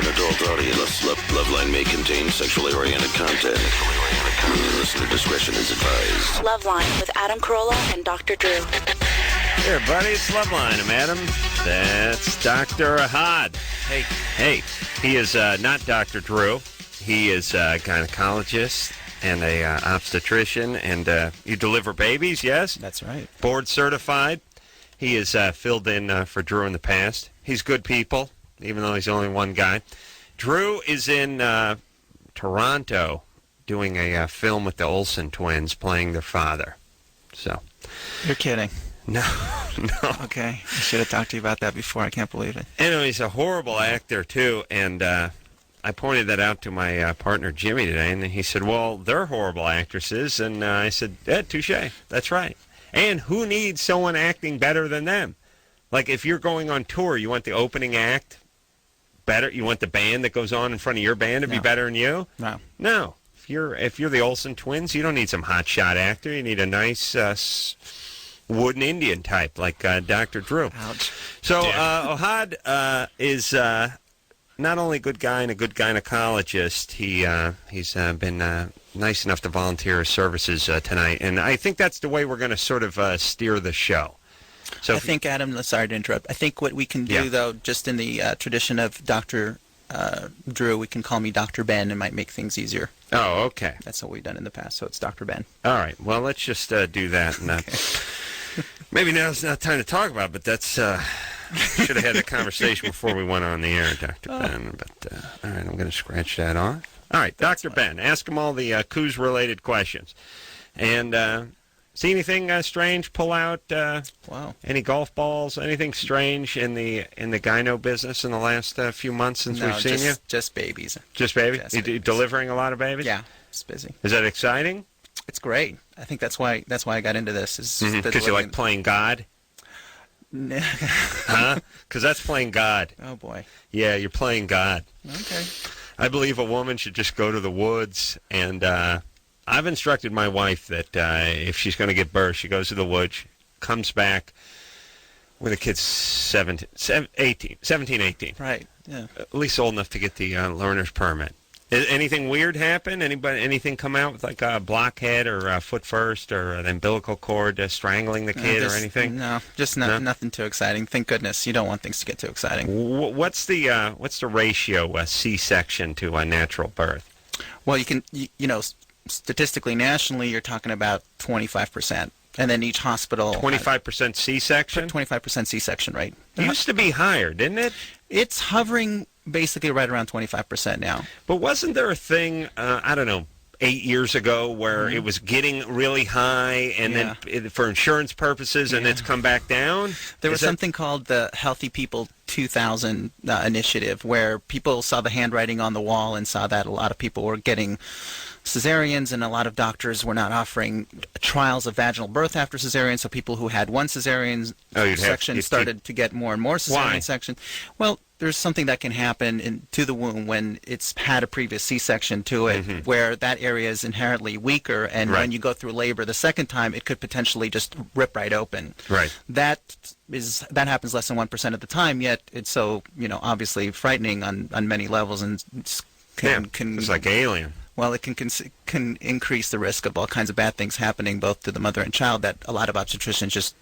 an adult audience. Loveline may contain sexually oriented content. Listener discretion is advised. Loveline with Adam Carolla and Dr. Drew. Hey, everybody, it's Loveline. I'm Adam. That's Dr. Ahad. Hey. He is not Dr. Drew. He is a gynecologist and a obstetrician, and you deliver babies, yes? That's right. Board certified. He has filled in for Drew in the past. He's good people, even though he's only one guy. Drew is in Toronto doing a film with the Olsen twins, playing their father. So, You're kidding. No. Okay. I should have talked to you about that before. I can't believe it. Anyway, he's a horrible actor, too, and I pointed that out to my partner, Jimmy, today, and he said, well, they're horrible actresses, and I said, yeah, touche. That's right. And who needs someone acting better than them? Like, if you're going on tour, you want the opening act better? You want the band that goes on in front of your band to be better than you? No. If you're the Olsen twins, you don't need some hotshot actor. You need a nice wooden Indian type like Dr. Drew. Ouch. So Ohad is not only a good guy and a good gynecologist, he's been nice enough to volunteer his services tonight, and I think that's the way we're going to sort of steer the show. So I think, Adam, sorry to interrupt. I think what we can do, though, just in the tradition of Dr. Drew, we can call me Dr. Ben. It might make things easier. Oh, okay. That's what we've done in the past, so it's Dr. Ben. All right. Well, let's just do that. And, maybe now's not time to talk about it, but that's... should have had a conversation before we went on the air, Dr. Ben. But, all right, I'm going to scratch that off. All right, Dr. Ben, ask him all the coos-related questions. And see anything strange pull out? Wow. Any golf balls? Anything strange in the gyno business in the last few months since we've seen you? Just babies. Just babies? Just You babies. delivering a lot of babies? Yeah, it's busy. Is that exciting? It's great. I think that's why I got into this. Because you like playing God? Huh? Because that's playing God. Oh, boy. Yeah, you're playing God. Okay. I believe a woman should just go to the woods, and I've instructed my wife that if she's going to give birth, she goes to the woods, comes back when the kid's 17, 18. Right, yeah. At least old enough to get the learner's permit. Anything weird happen? Anything come out with like a blockhead or foot first or an umbilical cord strangling the kid or anything? No, just nothing too exciting. Thank goodness. You don't want things to get too exciting. What's the ratio C-section to a natural birth? Well, you know, statistically, nationally, you're talking about 25%. And then each hospital... 25% C-section? 25% C-section, right. It used to be higher, didn't it? It's hovering basically right around 25% now. But wasn't there a thing, I don't know, 8 years ago where it was getting really high and then for insurance purposes and it's come back down? There was something called the Healthy People 2000 initiative where people saw the handwriting on the wall and saw that a lot of people were getting cesareans, and a lot of doctors were not offering trials of vaginal birth after cesarean, so people who had one cesarean section started to get more and more cesarean section. Well, there's something that can happen to the womb when it's had a previous C-section to it, where that area is inherently weaker, and when you go through labor the second time, it could potentially just rip right open. Right. That happens less than 1% of the time, yet it's so, obviously frightening on many levels, and can it's like Alien. Well, it can increase the risk of all kinds of bad things happening both to the mother and child, that a lot of obstetricians just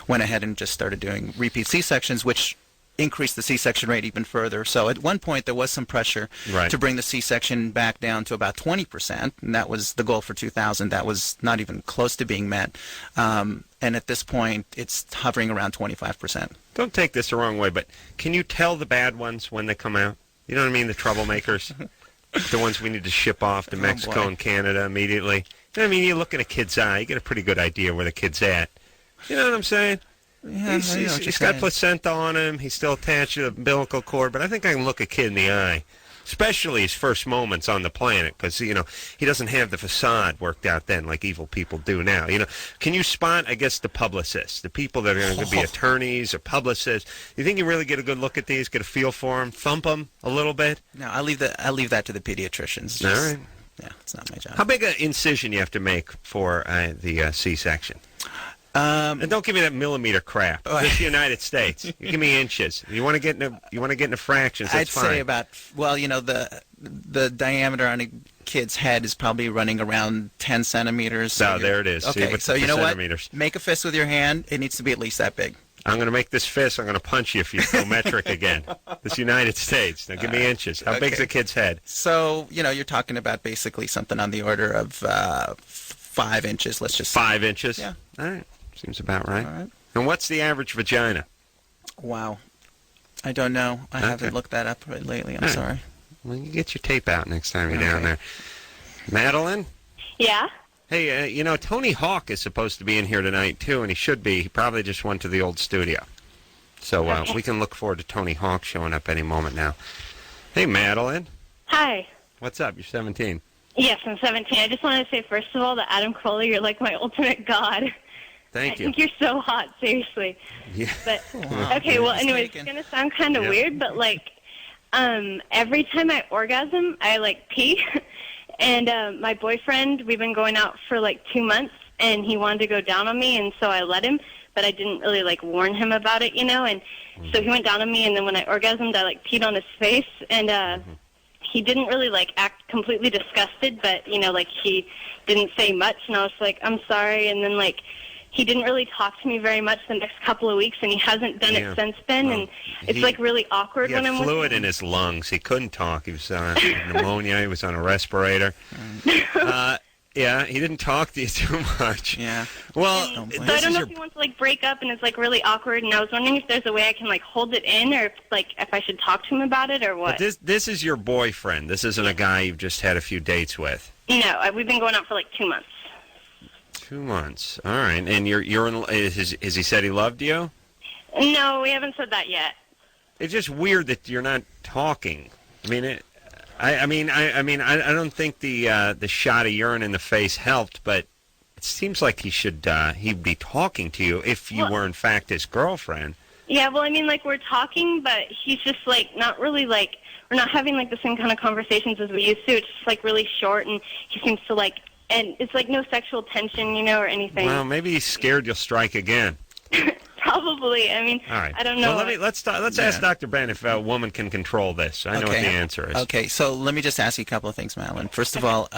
went ahead and just started doing repeat C-sections, which increased the C-section rate even further. So at one point there was some pressure to bring the C-section back down to about 20%, and that was the goal for 2000. That was not even close to being met. And at this point it's hovering around 25%. Don't take this the wrong way, but can you tell the bad ones when they come out? You know what I mean? The troublemakers. The ones we need to ship off to Mexico and Canada immediately. You know what I mean? You look in a kid's eye, you get a pretty good idea where the kid's at. You know what I'm saying? Yeah, he's got placenta on him. He's still attached to the umbilical cord, but I think I can look a kid in the eye, especially his first moments on the planet, because, he doesn't have the facade worked out then like evil people do now. Can you spot, I guess, the publicists, the people that are going to be attorneys or publicists? You think you really get a good look at these, get a feel for them, thump them a little bit? No, I'll leave that to the pediatricians. All right. Yeah, it's not my job. How big an incision you have to make for the C-section? And don't give me that millimeter crap. It's the United States. You give me inches. You want to get into fractions? That's fine. I'd say about the diameter on a kid's head is probably running around 10 centimeters. So there it is. Okay, so you know what? Centimeters. Make a fist with your hand. It needs to be at least that big. I'm going to make this fist. I'm going to punch you if you go metric again. It's United States. Now give me inches. How big's a kid's head? So, you're talking about basically something on the order of 5 inches, let's just say. 5 inches? Yeah. All right. Seems about right. All right. And what's the average vagina? Wow. I don't know. I haven't looked that up lately. I'm sorry. Well, you get your tape out next time you're down there. Madeline? Yeah? Hey, Tony Hawk is supposed to be in here tonight, too, and he should be. He probably just went to the old studio. So we can look forward to Tony Hawk showing up any moment now. Hey, Madeline. Hi. What's up? You're 17. Yes, I'm 17. I just wanted to say, first of all, that Adam Carolla, you're like my ultimate god. Thank you. I think you're so hot, seriously. Yeah. But, Wow. okay, well, anyways, it's going to sound kind of weird, but, every time I orgasm, I, pee. And my boyfriend, we've been going out for 2 months, and he wanted to go down on me, and so I let him, but I didn't really warn him about it, and so he went down on me, and then when I orgasmed, I peed on his face, and he didn't really act completely disgusted, but he didn't say much, and I was like, I'm sorry, and then he didn't really talk to me very much the next couple of weeks, and he hasn't done it since then, and it's really awkward when I'm with him. He had fluid in his lungs. He couldn't talk. He was on pneumonia. He was on a respirator. Yeah, he didn't talk to you too much. Yeah. Well, so I don't know if he wants to break up, and it's really awkward, and I was wondering if there's a way I can hold it in, or if I should talk to him about it, or what. But this is your boyfriend. This isn't a guy you've just had a few dates with. No, we've been going out for 2 months. 2 months. All right. And has he said he loved you? No, we haven't said that yet. It's just weird that you're not talking. I mean, I don't think the shot of urine in the face helped, but it seems like he'd be talking to you if you were in fact his girlfriend. Yeah, well, we're talking, but he's just not really we're not having the same kind of conversations as we used to. It's just really short, and he seems to and it's no sexual tension, or anything. Well, maybe he's scared you'll strike again. Probably. All right. I don't know. Well, let's ask Dr. Ben if a woman can control this. I know what the answer is. Okay, so let me just ask you a couple of things, Madeline. First of all,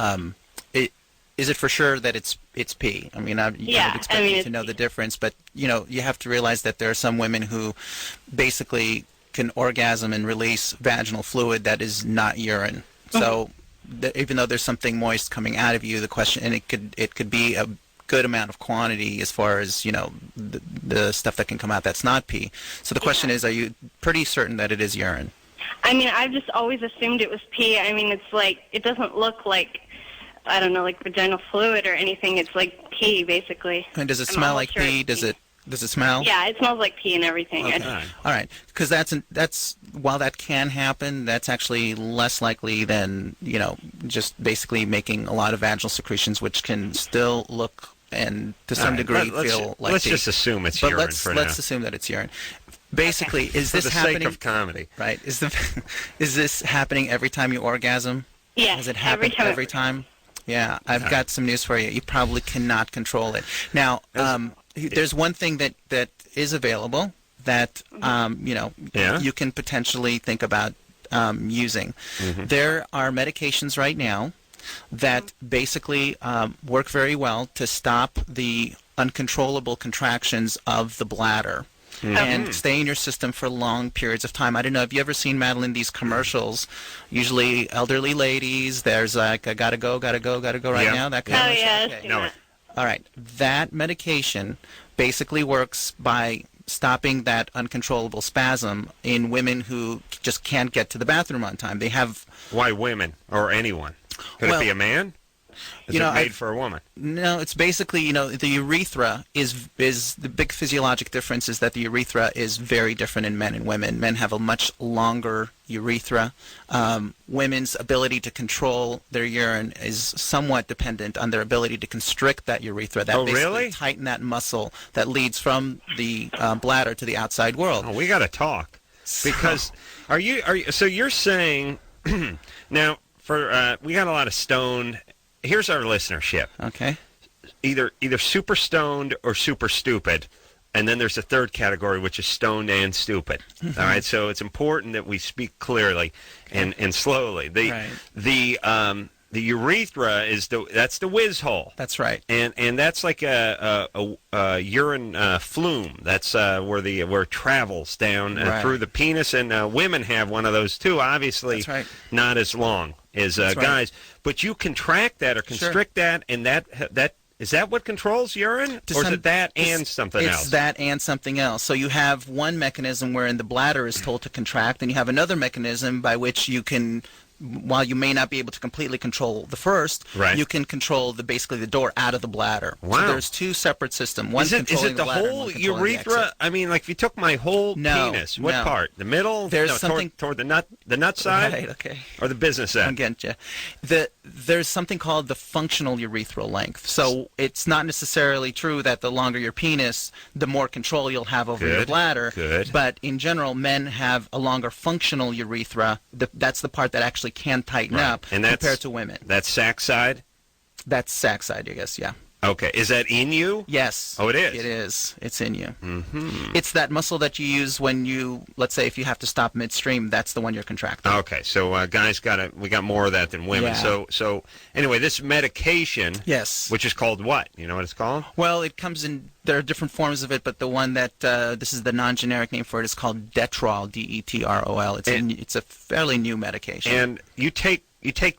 is it for sure that it's pee? I would expect you to know the difference, but you have to realize that there are some women who basically can orgasm and release vaginal fluid that is not urine. So even though there's something moist coming out of you, the question, and it could be a good amount of quantity as far as the stuff that can come out that's not pee. So the question is, are you pretty certain that it is urine? I've just always assumed it was pee. It's it doesn't look I don't know, vaginal fluid or anything. It's pee, basically. And does it smell like pee? Does it smell? Yeah, it smells like pee and everything. Okay. All right. Because that's while that can happen, that's actually less likely than just basically making a lot of vaginal secretions, which can still look and to some degree feel like let's pee. just assume it's urine for now. Let's assume that it's urine. Basically, is this for the happening? sake of comedy, right? Is this happening every time you orgasm? Yeah. Does it happen every time? Yeah, I've got some news for you. You probably cannot control it. Now, there's one thing that is available that you can potentially think about using. Mm-hmm. There are medications right now that basically work very well to stop the uncontrollable contractions of the bladder. Mm-hmm. And stay in your system for long periods of time. I don't know, have you ever seen, Madeline, these commercials? Usually elderly ladies, there's I gotta go right now. That kind of yeah. okay. No. All right. That medication basically works by stopping that uncontrollable spasm in women who just can't get to the bathroom on time. They have... Why women or anyone? Could it be a man? Is it made for a woman? No, it's basically, the urethra is the big physiologic difference is that the urethra is very different in men and women. Men have a much longer urethra. Women's ability to control their urine is somewhat dependent on their ability to constrict that urethra. That basically tighten that muscle that leads from the bladder to the outside world. Oh, we got to talk. Because so you're saying now we got a lot of stoned. Here's our listenership. Okay. either super stoned or super stupid. And then there's a third category, which is stoned and stupid. All right, so it's important that we speak clearly and slowly. The urethra that's the whiz hole. That's right. And that's like a urine flume. That's where it travels down through the penis, and women have one of those too. Obviously, that's right. Not as long as guys, right. But you contract that or constrict that, and that. Is that what controls urine, or is it that and something else? It's that and something else. So you have one mechanism wherein the bladder is told to contract, and you have another mechanism by which you can, while you may not be able to completely control the first, you can control basically the door out of the bladder. Wow. So there's two separate systems. One is it the whole urethra? I mean, like if you took my whole penis, what part? The middle? There's something toward the nut side? Right, okay. Or the business end? I get you. There's something called the functional urethral length. So it's not necessarily true that the longer your penis, the more control you'll have over your bladder. Good. But in general, men have a longer functional urethra. That's the part that actually can tighten up compared to women. That's sac side? That's sac side, I guess, yeah. Okay. Is that in you? Yes. Oh, it is? It is. It's in you. Mm-hmm. It's that muscle that you use when you, let's say, if you have to stop midstream, that's the one you're contracting. Okay. So guys we got more of that than women. Yeah. So anyway, this medication, which is called what? You know what it's called? Well, it comes in, there are different forms of it, but the one that, this is the non-generic name for it, is called Detrol, D-E-T-R-O-L. It's a fairly new medication. And you take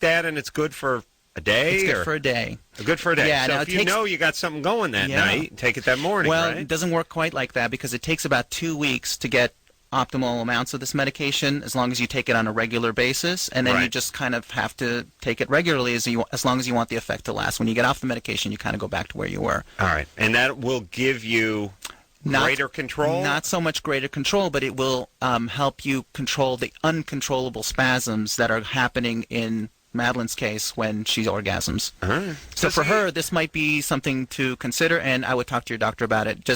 that and it's good for a day? It's good for a day. Good for a day. Yeah, so now if you know you got something going that night, take it that morning, well, right? It doesn't work quite like that because it takes about 2 weeks to get optimal amounts of this medication as long as you take it on a regular basis, and then you just kind of have to take it regularly as long as you want the effect to last. When you get off the medication, you kind of go back to where you were. All right. And that will give you greater control? Not so much greater control, but it will help you control the uncontrollable spasms that are happening in Madeline's case when she orgasms. So for her, this might be something to consider, and I would talk to your doctor about it.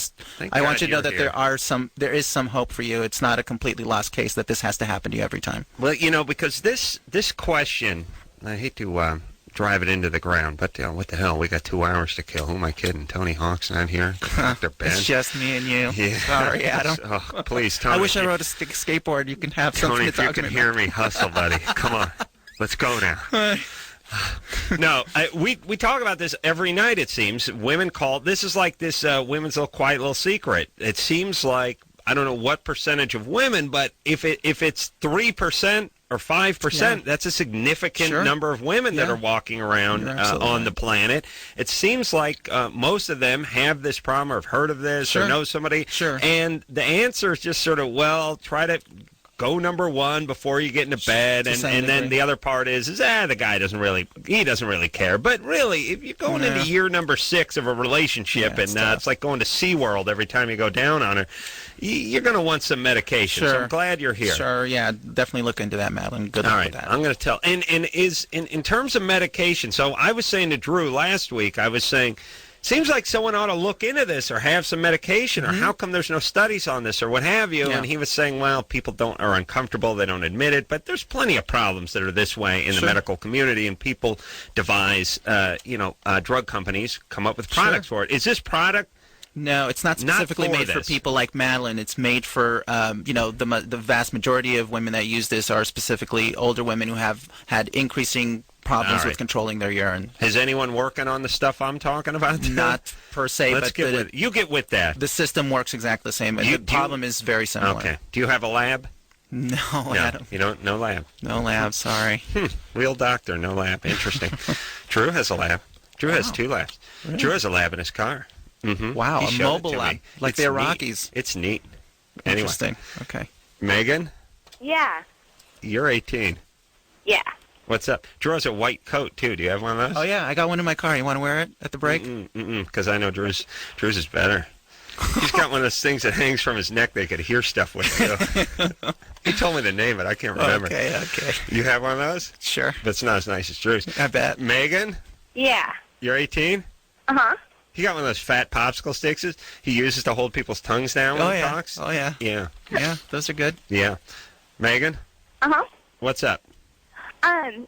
I want you to know that there is some hope for you. It's not a completely lost case that this has to happen to you every time. Well, because this question, I hate to drive it into the ground, but what the hell? We got 2 hours to kill. Who am I kidding? Tony Hawk's not here. Dr. Ben. It's just me and you. Yeah. Sorry, Adam. Oh, please, Tony. I wish I rode a skateboard. You can have something to talk Tony, if about. you can hear me hustle, buddy. Come on. Let's go now. No, we talk about this every night, it seems. Women call. This is like this women's little quiet little secret. It seems like, I don't know what percentage of women, but if it's 3% or 5%, that's a significant number of women that are walking around on the planet. It seems like most of them have this problem or have heard of this or know somebody. And the answer is just sort of, well, try to go number one before you get into bed, and then the other part is the guy doesn't really care. But really, if you're going into year number 6 of a relationship, and it's like going to SeaWorld every time you go down on her, you're going to want some medication. So I'm glad you're here. Sure, yeah, definitely look into that, Madeline. Good luck with that. I'm going to tell. And in terms of medication, so I was saying to Drew last week, I was saying, seems like someone ought to look into this or have some medication, or how come there's no studies on this or what have you. And he was saying, well, people are uncomfortable, they don't admit it, but there's plenty of problems that are this way in the medical community, and people devise, drug companies come up with products for it. Is this product? No, it's not specifically made for people like Madeline. It's made for, the vast majority of women that use this are specifically older women who have had increasing problems with controlling their urine. Is anyone working on the stuff I'm talking about? Not per se, you get with that. The system works exactly the same. The problem is very similar. Okay. Do you have a lab? No, Adam. You don't? No lab. No lab, sorry. Real doctor, no lab. Interesting. Drew has a lab. Drew has 2 labs. Really? Drew has a lab in his car. Mm-hmm. Wow, a mobile lab, like the Iraqis. It's neat. Anyway. Interesting. Okay. Megan? Yeah. You're 18. Yeah. What's up? Drew has a white coat, too. Do you have one of those? Oh, yeah. I got one in my car. You want to wear it at the break? Because I know Drew's is better. He's got one of those things that hangs from his neck they could hear stuff with, too. He told me the name, but I can't remember. Okay. You have one of those? Sure. But it's not as nice as Drew's. I bet. Megan? Yeah. You're 18? Uh-huh. He got one of those fat popsicle sticks he uses to hold people's tongues down when he talks. Oh, yeah. Yeah. Yeah, those are good. Yeah. Megan? Uh-huh. What's up?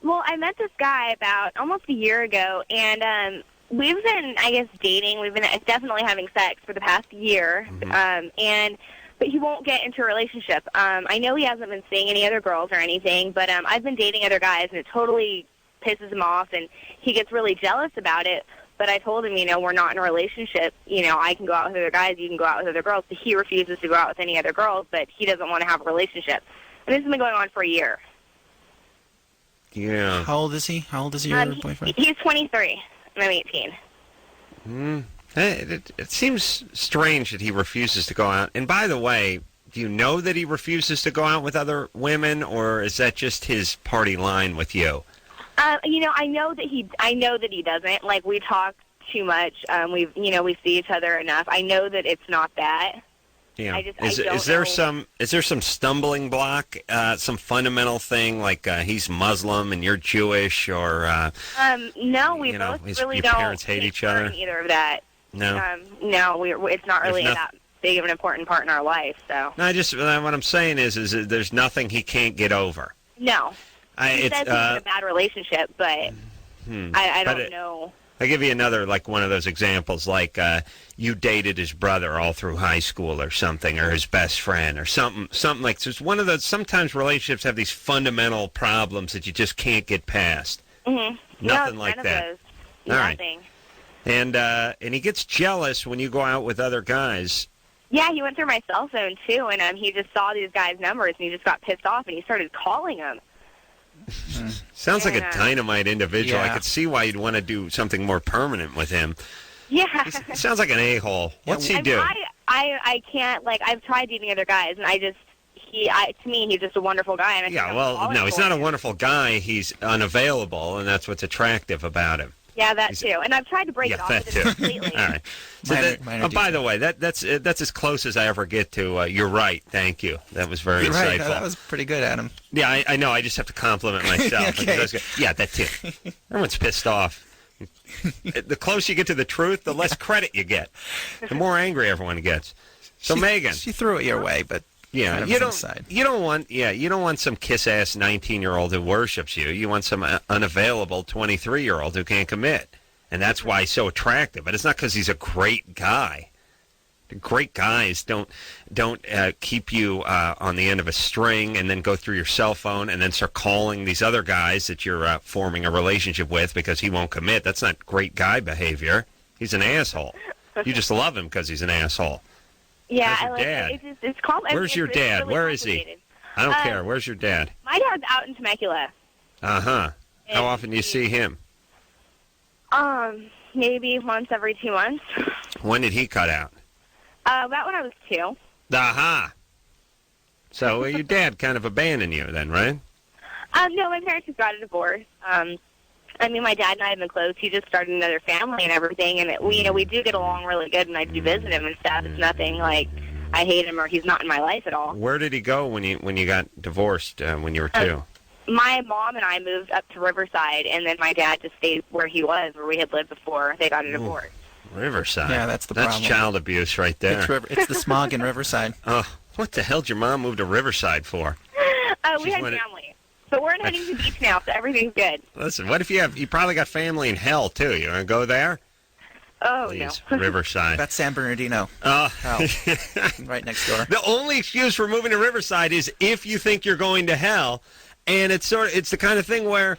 Well, I met this guy about almost a year ago, and we've been, I guess, dating. We've been definitely having sex for the past year, but he won't get into a relationship. I know he hasn't been seeing any other girls or anything, but I've been dating other guys, and it totally pisses him off, and he gets really jealous about it. But I told him, we're not in a relationship. I can go out with other guys, you can go out with other girls. But he refuses to go out with any other girls, but he doesn't want to have a relationship. And this has been going on for a year. Yeah. How old is he? How old is your boyfriend? He's 23, and I'm 18. It seems strange that he refuses to go out. And by the way, do you know that he refuses to go out with other women, or is that just his party line with you? I know that he doesn't. Like, we talk too much. We see each other enough. I know that it's not that. Yeah. Is there some stumbling block, some fundamental thing like he's Muslim and you're Jewish, or no, we both really your don't. Parents hate each other. Either of that. No. No, it's not really that big of an important part in our life. So. No, what I'm saying is there's nothing he can't get over. No. He says he's in a bad relationship, but I don't know. I'll give you another, one of those examples, you dated his brother all through high school or something, or his best friend, or something like this. One of those, sometimes relationships have these fundamental problems that you just can't get past. Mm-hmm. Nothing like that. Nothing. Right. And he gets jealous when you go out with other guys. Yeah, he went through my cell phone, too, and he just saw these guys' numbers, and he just got pissed off, and he started calling them. Sounds like a dynamite individual. Yeah. I could see why you'd want to do something more permanent with him. Yeah. He sounds like an a-hole. What's he do? I can't, I've tried dating other guys, and to me, he's just a wonderful guy. And no, he's not a wonderful guy. He's unavailable, and that's what's attractive about him. Yeah, that too. And I've tried to break it off with him completely. All right. So by the way, that's as close as I ever get to you're right. Thank you. That was very insightful. Right. No, that was pretty good, Adam. Yeah, I know. I just have to compliment myself. Okay. Yeah, that too. Everyone's pissed off. The closer you get to the truth, the less credit you get. The more angry everyone gets. So Megan, she threw it your way, but yeah, you don't want some kiss-ass 19-year-old who worships you. You want some unavailable 23-year-old who can't commit, and that's why he's so attractive. But it's not because he's a great guy. The great guys don't keep you on the end of a string and then go through your cell phone and then start calling these other guys that you're forming a relationship with because he won't commit. That's not great guy behavior. He's an asshole. You just love him because he's an asshole. Yeah, Where's your dad? It's called. Where's your dad? Really Where is he? I don't care. Where's your dad? My dad's out in Temecula. Uh-huh. How often do you see him? Maybe once every 2 months. When did he cut out? About when I was 2. Aha. So your dad kind of abandoned you then, right? No, my parents just got a divorce. My dad and I have been close. He just started another family and everything, and we do get along really good, and I do visit him and stuff. It's nothing like I hate him or he's not in my life at all. Where did he go when you got divorced when you were 2? My mom and I moved up to Riverside, and then my dad just stayed where he was, where we had lived before they got a divorce. Riverside. Yeah, that's the problem. That's child abuse right there. It's the smog in Riverside. Oh, what the hell did your mom move to Riverside for? We had family. But we're in Huntington Beach now, so everything's good. Listen, what if you probably got family in hell, too. You want to go there? Oh, please, no. Riverside. That's San Bernardino. Oh. Right next door. The only excuse for moving to Riverside is if you think you're going to hell. And it's the kind of thing where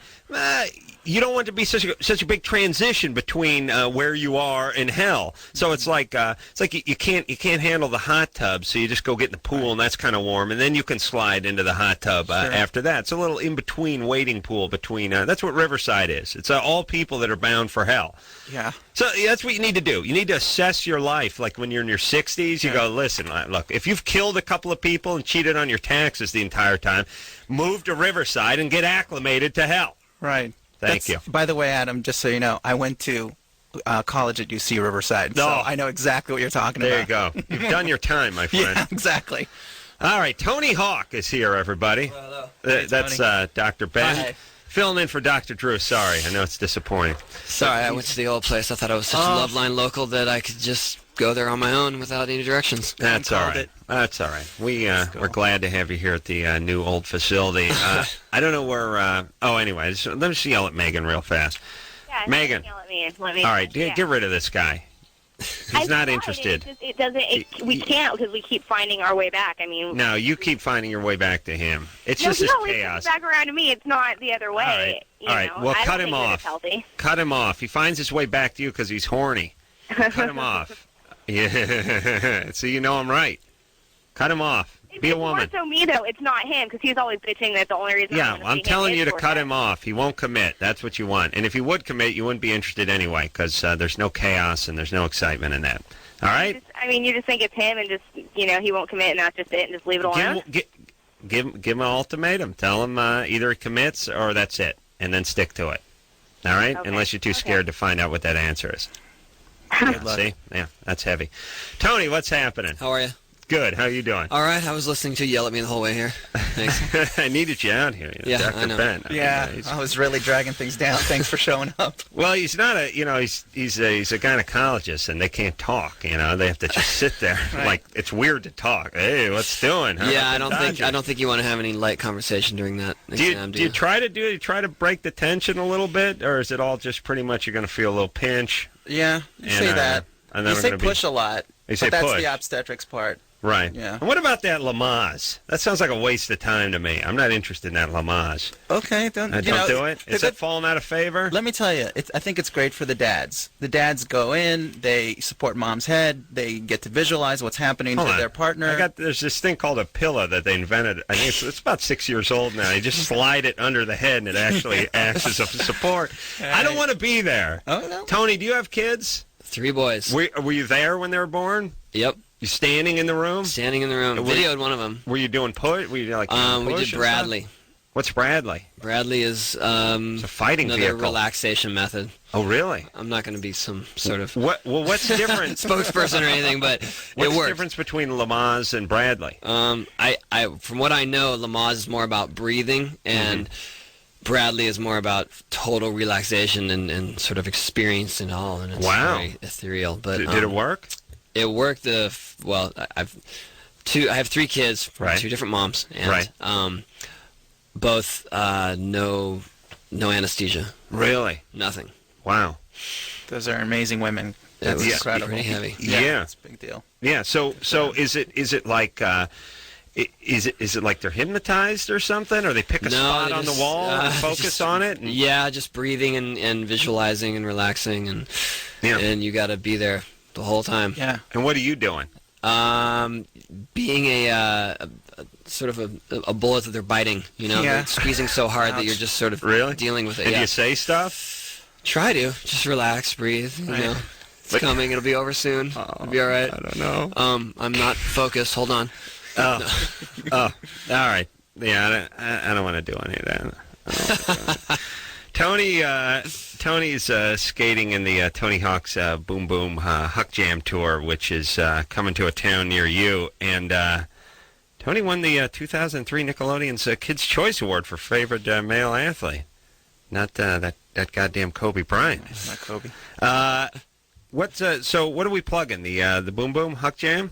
you don't want to be such a big transition between where you are and hell. So it's like you can't handle the hot tub, so you just go get in the pool, and that's kind of warm, and then you can slide into the hot tub after that. It's a little in between waiting pool between. That's what Riverside is. It's all people that are bound for hell. Yeah. So that's what you need to do. You need to assess your life. Like when you're in your 60s, you go, listen, look, if you've killed a couple of people and cheated on your taxes the entire time, move to Riverside and get acclimated to hell. Right. Thank you. By the way, Adam, just so you know, I went to college at UC Riverside, so I know exactly what you're talking about. There you go. You've done your time, my friend. Yeah, exactly. All right, Tony Hawk is here, everybody. Hello. That's Dr. Ben. Hi. Filling in for Dr. Drew. Sorry, I know it's disappointing. Sorry, I went to the old place. I thought I was such a Loveline local that I could just go there on my own without any directions. That's all right. That's all right. We're glad to have you here at the new old facility. I don't know where. Anyway, let me just yell at Megan real fast. Yeah. Yeah. Megan. Let me. All right, yeah. get rid of this guy. He's not interested. It doesn't. We can't because we keep finding our way back. I mean. No, you keep finding your way back to him. It's No, just he this always chaos. comes back around to me. It's not the other way. All right. Well, I cut don't him think that off. it's healthy. Cut him off. He finds his way back to you because he's horny. Cut him off. Yeah. So you know I'm right. Cut him off. Be a woman. It's more so me, though. It's not him, because he's always bitching that the only reason I'm telling you to cut him off. He won't commit. That's what you want. And if he would commit, you wouldn't be interested anyway, because there's no chaos and there's no excitement in that. All right? You just think it's him and just, he won't commit and that's just it and just leave it alone? Give him an ultimatum. Tell him either he commits or that's it, and then stick to it. All right? Okay. Unless you're too scared to find out what that answer is. See? Yeah, that's heavy. Tony, what's happening? How are you? Good. How you doing? All right. I was listening to you yell at me the whole way here. Thanks. I needed you out here. Yeah, Dr. I know. Ben. Yeah, I was really dragging things down. Thanks for showing up. Well, he's not a, he's a gynecologist, and they can't talk. They have to just sit there. Right. Like it's weird to talk. Hey, what's doing? How Yeah, about I don't think you want to have any light conversation during that exam. Do you try to break the tension a little bit, or is it all just pretty much you're going to feel a little pinch? Yeah, you say that. And then You say push a lot, You say but that's push. the obstetrics part. Right. Yeah. And what about that Lamaze? That sounds like a waste of time to me. I'm not interested in that Lamaze. Okay, don't do it. Is it falling out of favor? Let me tell you, I think it's great for the dads. The dads go in, they support mom's head, they get to visualize what's happening to their partner. There's this thing called a pillow that they invented. I think it's about 6 years old now. You just slide it under the head, and it actually acts as a support. I don't want to be there. Oh, no. Tony, do you have kids? 3 boys. Were you there when they were born? Yep. You standing in the room? Standing in the room. Videoed one of them. Were you doing push? Were you like we push did Bradley. What's Bradley? Bradley is it's a fighting another vehicle. Relaxation method. Oh, really? I'm not going to be some sort of what's different? spokesperson or anything, but what's it works. the difference between Lamaze and Bradley? I from what I know, Lamaze is more about breathing, and Bradley is more about total relaxation and sort of experience and all, and it's very ethereal. But did it work? It worked. I have 3 kids from 2 different moms, and both no anesthesia. Really? Nothing. Wow. Those are amazing women. That's incredible. Pretty heavy. Yeah, it's a big deal. Yeah. So is it like is it like they're hypnotized or something, or they pick a spot on the wall and focus on it? Yeah, just breathing and visualizing and relaxing, and you got to be there the whole time. Yeah. And what are you doing? Being a sort of a bullet that they're biting, like squeezing so hard that you're just sort of dealing with it. And do you say stuff? Try to. Just relax, breathe, It's coming. It'll be over soon. It'll be all right. I don't know. I'm not focused. Hold on. All right. Yeah, I don't want to do any of that. Tony's skating in the Tony Hawk's Boom Boom Huck Jam Tour, which is coming to a town near you. And Tony won the 2003 Nickelodeon's Kids' Choice Award for favorite male athlete. Not that goddamn Kobe Bryant. Not Kobe. So what are we plugging? The Boom Boom Huck Jam?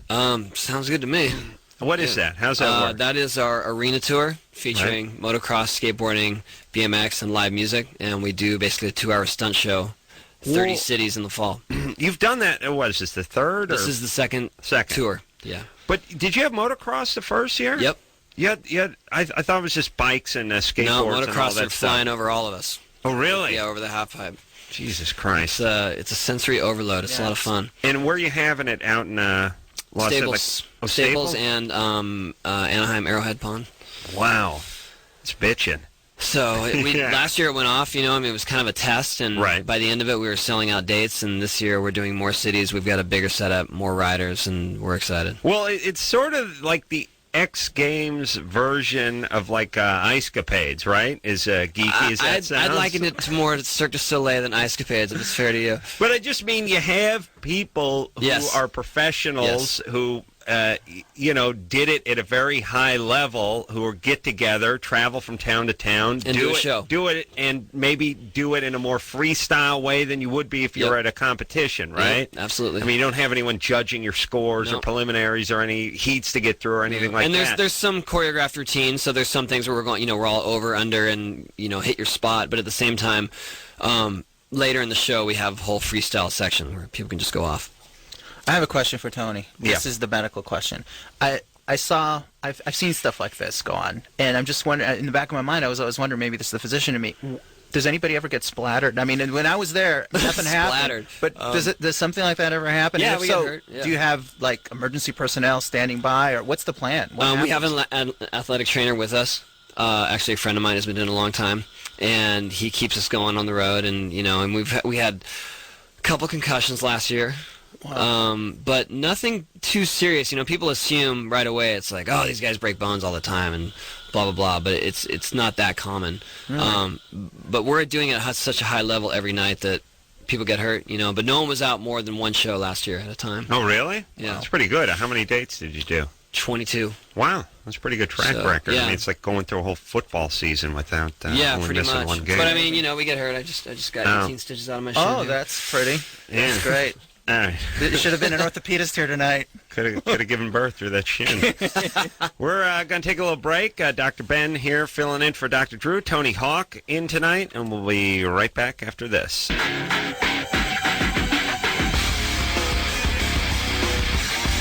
Sounds good to me. What is that? How's that work? That is our arena tour featuring motocross, skateboarding, BMX, and live music. And we do basically a 2-hour stunt show, 30 cities in the fall. You've done that. What is this, the third? This is the second tour. Yeah. But did you have motocross the first year? Yep. I thought it was just bikes and skateboards. No, and all motocross that are stuff. flying over all of us. Oh, really? Yeah, over the half pipe. Jesus Christ. It's a sensory overload. It's a lot of fun. And where are you having it? Out in Los Staples. Staples and Anaheim Arrowhead Pond. Wow. It's bitching. So last year it went off, it was kind of a test, and by the end of it we were selling out dates, and this year we're doing more cities. We've got a bigger setup, more riders, and we're excited. Well, it's sort of like the X Games version of like Ice Capades, right? Is geeky as that sounds? I'd liken it to more Cirque du Soleil than Ice Capades, if it's fair to you. But I just mean you have people who are professionals who did it at a very high level, who get together, travel from town to town, and do a show. Do it, and maybe do it in a more freestyle way than you would be if you were at a competition, right? Yep, absolutely. I mean, you don't have anyone judging your scores or preliminaries or any heats to get through or anything like that. And there's some choreographed routines, so there's some things where we're going, we're all over, under, and, hit your spot, but at the same time, later in the show, we have a whole freestyle section where people can just go off. I have a question for Tony. This is the medical question. I've seen stuff like this go on, and I'm just wondering. In the back of my mind, I was always wondering, maybe this is the physician in me. Does anybody ever get splattered? I mean, when I was there, nothing happened. But does something like that ever happen? Yeah, and if we so, get hurt. Yeah. Do you have like emergency personnel standing by, or what's the plan? We have an athletic trainer with us. Actually, a friend of mine has been doing it a long time, and he keeps us going on the road. And and we had a couple concussions last year. Wow. But nothing too serious. People assume right away it's like, oh, these guys break bones all the time and blah blah blah. But it's not that common. Really? But we're doing it at such a high level every night that people get hurt. But no one was out more than one show last year at a time. Oh, really? Yeah, that's pretty good. How many dates did you do? 22. Wow, that's a pretty good track record. Yeah. I mean, it's like going through a whole football season without only pretty missing much. one game. But I mean, we get hurt. I just got 18 stitches out of my shin. Oh, that's pretty. Yeah. That's great. It should have been an orthopedist here tonight. Could have given birth through that shin. We're going to take a little break. Dr. Ben here filling in for Dr. Drew. Tony Hawk in tonight, and we'll be right back after this.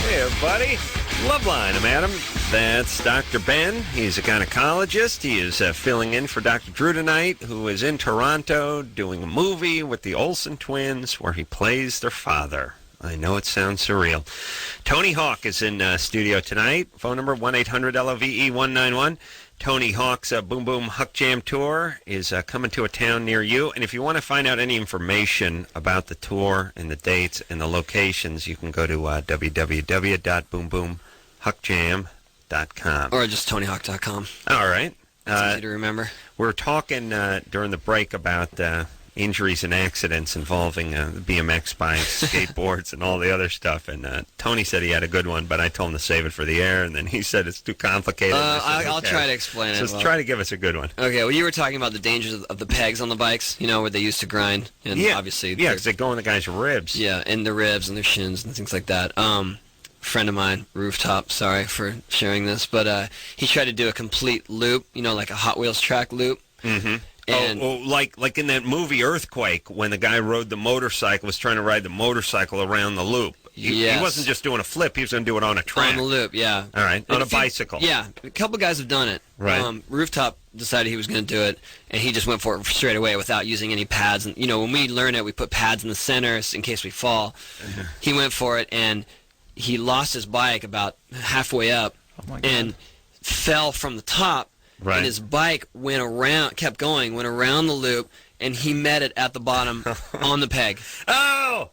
Hey, everybody. Loveline, I'm Adam. That's Dr. Ben. He's a gynecologist. He is filling in for Dr. Drew tonight, who is in Toronto doing a movie with the Olsen twins where he plays their father. I know it sounds surreal. Tony Hawk is in studio tonight. Phone number 1-800-LOVE-191. Tony Hawk's Boom Boom Huck Jam Tour is coming to a town near you. And if you want to find out any information about the tour and the dates and the locations, you can go to www.boomboomhuckjam.com. Or just TonyHawk.com. All right. It's easy to remember. We were talking during the break about injuries and accidents involving BMX bikes, skateboards, and all the other stuff. And Tony said he had a good one, but I told him to save it for the air, and then he said it's too complicated. I'll try to explain it. Just try to give us a good one. Okay, well, you were talking about the dangers of the pegs on the bikes, where they used to grind. And obviously, because they go in the guy's ribs. Yeah, and their ribs and their shins and things like that. Friend of mine, Rooftop, sorry for sharing this, but he tried to do a complete loop, like a Hot Wheels track loop. Mm-hmm. And like in that movie Earthquake, when the guy rode the motorcycle, was trying to ride the motorcycle around the loop. He wasn't just doing a flip; he was going to do it on a track. On the loop, yeah. All right, on a bicycle. Yeah, a couple guys have done it. Right. Rooftop decided he was going to do it, and he just went for it straight away without using any pads. And when we learn it, we put pads in the center in case we fall. Mm-hmm. He went for it, and he lost his bike about halfway up, and fell from the top. Right. And his bike went around the loop, and he met it at the bottom on the peg. Oh!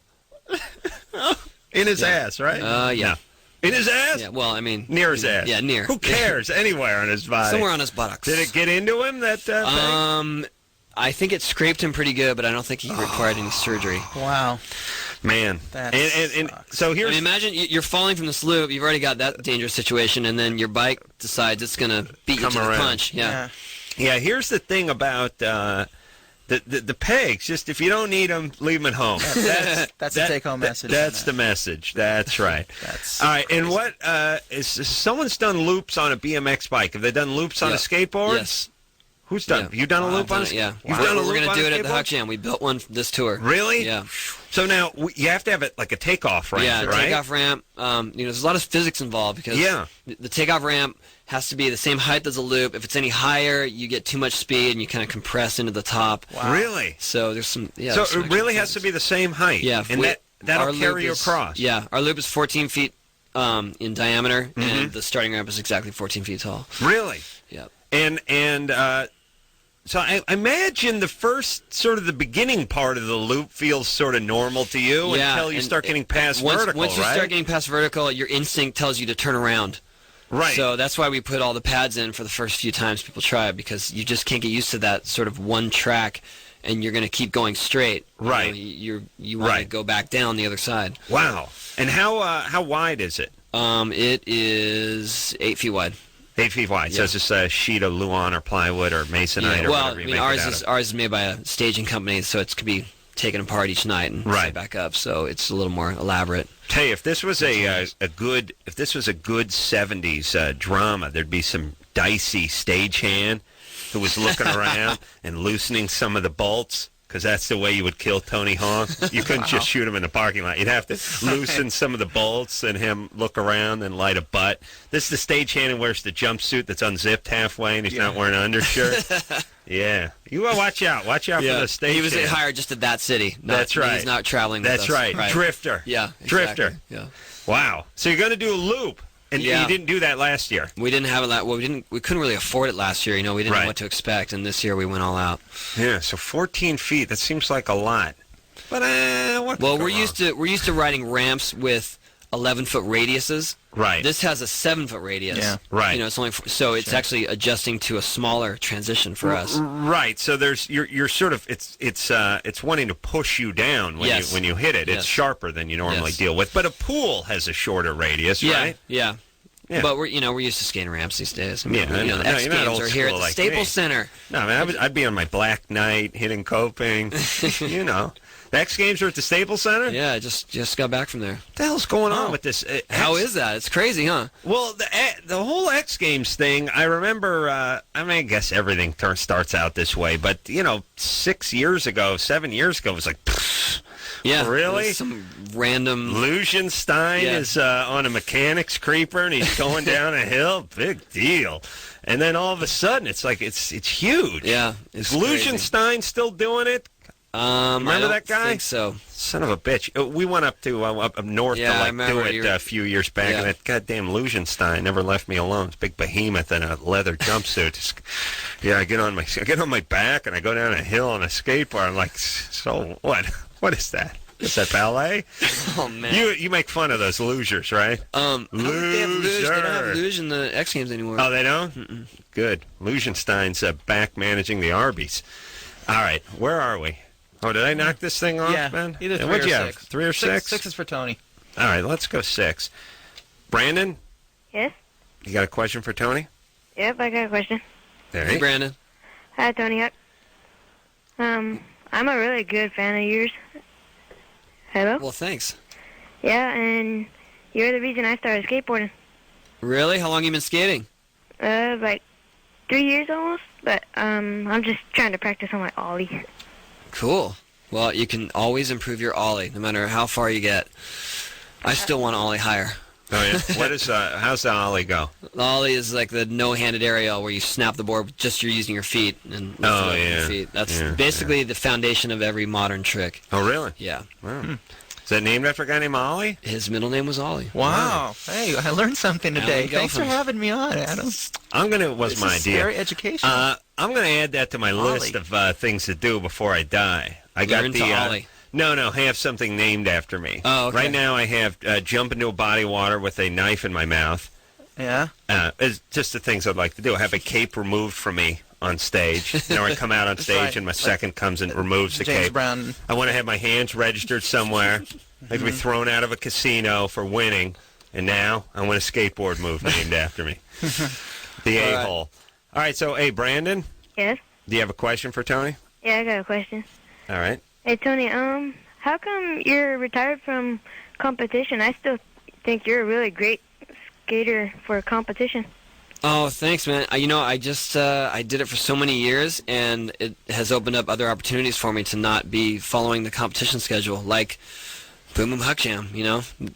In his ass, right? Yeah. In his ass? Yeah, well, I mean... Near his ass. Yeah, near. Who cares? Anywhere on his body. Somewhere on his buttocks. Did it get into him, that thing? I think it scraped him pretty good, but I don't think he required any surgery. Wow. Man. And so here's... imagine you're falling from this loop, you've already got that dangerous situation, and then your bike decides it's going to beat you to the punch. Yeah, here's the thing about the pegs. Just if you don't need them, leave them at home. That's the take-home message. That's the message. That's right. That's all right. crazy. And what is someone's done loops on a BMX bike? Have they done loops on a skateboard? Yes. Who's done? You done a loop on it? Yeah. You've done a loop on a skateboard? We're going to do it at the Huck Jam. We built one for this tour. Really? Yeah. So now you have to have it like a takeoff ramp, right? Takeoff ramp. There's a lot of physics involved because the takeoff ramp has to be the same height as a loop. If it's any higher, you get too much speed and you kind of compress into the top. Wow. Really? So there's some. Yeah. So it really has to be the same height. Yeah. And that'll carry you across. Yeah. Our loop is 14 feet in diameter, and the starting ramp is exactly 14 feet tall. Really? Yeah. And so I imagine the first sort of the beginning part of the loop feels sort of normal to you until you start getting past vertical, Once you start getting past vertical, your instinct tells you to turn around. Right. So that's why we put all the pads in for the first few times people try it, because you just can't get used to that sort of one track, and you're going to keep going straight. Right. You want to go back down the other side. Wow. And how wide is it? It is 8 feet wide. 8 feet wide. Yeah. So it's just a sheet of Luan or plywood or masonite or whatever you make ours is made by a staging company, so it could be taken apart each night and set back up. So it's a little more elaborate. Tell you, if this was a good 70s drama, there'd be some dicey stagehand who was looking around and loosening some of the bolts. because that's the way you would kill Tony Hawk. You couldn't just shoot him in the parking lot. You'd have to loosen some of the bolts and him look around and light a butt. This is the stagehand who wears the jumpsuit that's unzipped halfway and he's not wearing an undershirt. Yeah. You watch out. Watch out for the stagehand. He was hired just at that city. That's right. He's not traveling with That's us. right. Drifter. Yeah. Drifter. Exactly. Yeah. Wow. So you're going to do a loop. And you didn't do that last year. We didn't have it. Well, we couldn't really afford it last year. We didn't know what to expect, and this year we went all out. Yeah, so 14 feet. That seems like a lot. But what? Well, we're used to riding ramps with 11-foot radiuses. Right. This has a 7-foot radius. Yeah. Right. It's only it's actually adjusting to a smaller transition for us. Right. So you're sort of it's wanting to push you down when you hit it. It's sharper than you normally deal with. But a pool has a shorter radius, right? Yeah. Yeah. But we're used to skating ramps these days. The X Games are here at the Staples Center. No, I mean, I'd be on my Black Knight hitting coping. The X Games are at the Staples Center? Yeah, just got back from there. What the hell's going on with this? How is that? It's crazy, huh? Well, the whole X Games thing, I remember, I guess everything starts out this way, but, 7 years ago, it was like, pfft. Yeah, really? Some random Lugenstein is on a mechanics creeper and he's going down a hill. Big deal. And then all of a sudden, it's like it's huge. Yeah, is Lugenstein still doing it? Remember that guy? I think so. Son of a bitch. We went up to up north to do it a few years back, and that goddamn Lugenstein never left me alone. It's a big behemoth in a leather jumpsuit. I get on my back and I go down a hill on a skateboard. I'm like, so what? What is that? Is that ballet? Oh man! You make fun of those losers, right? They don't have luge in the X Games anymore. Oh, they don't? Mm-mm. Good. Lugenstein's back managing the Arby's. All right, where are we? Oh, did I knock this thing off, Ben? Either 3 What'd or you 6. Have? 3 or 6? 6 is for Tony. All right, let's go 6. Brandon? Yes? You got a question for Tony? Yep, I got a question. Hey, Brandon. Hi, Tony Hawk. I'm a really good fan of yours. Hello? Well, thanks. Yeah, and you're the reason I started skateboarding. Really? How long you been skating? Like 3 years almost, but I'm just trying to practice on my ollie. Cool. Well, you can always improve your ollie, no matter how far you get. I still want to ollie higher. Oh yeah. How's the ollie go? The ollie is like the no-handed aerial where you snap the board with just you're using your feet and lift it up with your feet. That's basically the foundation of every modern trick. Oh really? Yeah. Wow. Is that named after a guy named Ollie? His middle name was Ollie. Wow. Hey, I learned something today. Thanks for having me on, Adam. Was my idea. Very educational. I'm going to add that to my list of things to do before I die. I got the Ollie. No, have something named after me. Oh, okay. Right now I have jump into a body water with a knife in my mouth. Yeah. It's just the things I'd like to do. I have a cape removed from me on stage. I come out on stage and my second comes and removes the James cape. Brown. I want to have my hands registered somewhere. I could be thrown out of a casino for winning. And now I want a skateboard move named after me. The A-hole. All right, so, hey, Brandon? Yes? Do you have a question for Tony? Yeah, I got a question. All right. Hey, Tony, how come you're retired from competition? I still think you're a really great skater for competition. Oh, thanks, man. I just I did it for so many years, and it has opened up other opportunities for me to not be following the competition schedule, like Boom Boom Huck Jam,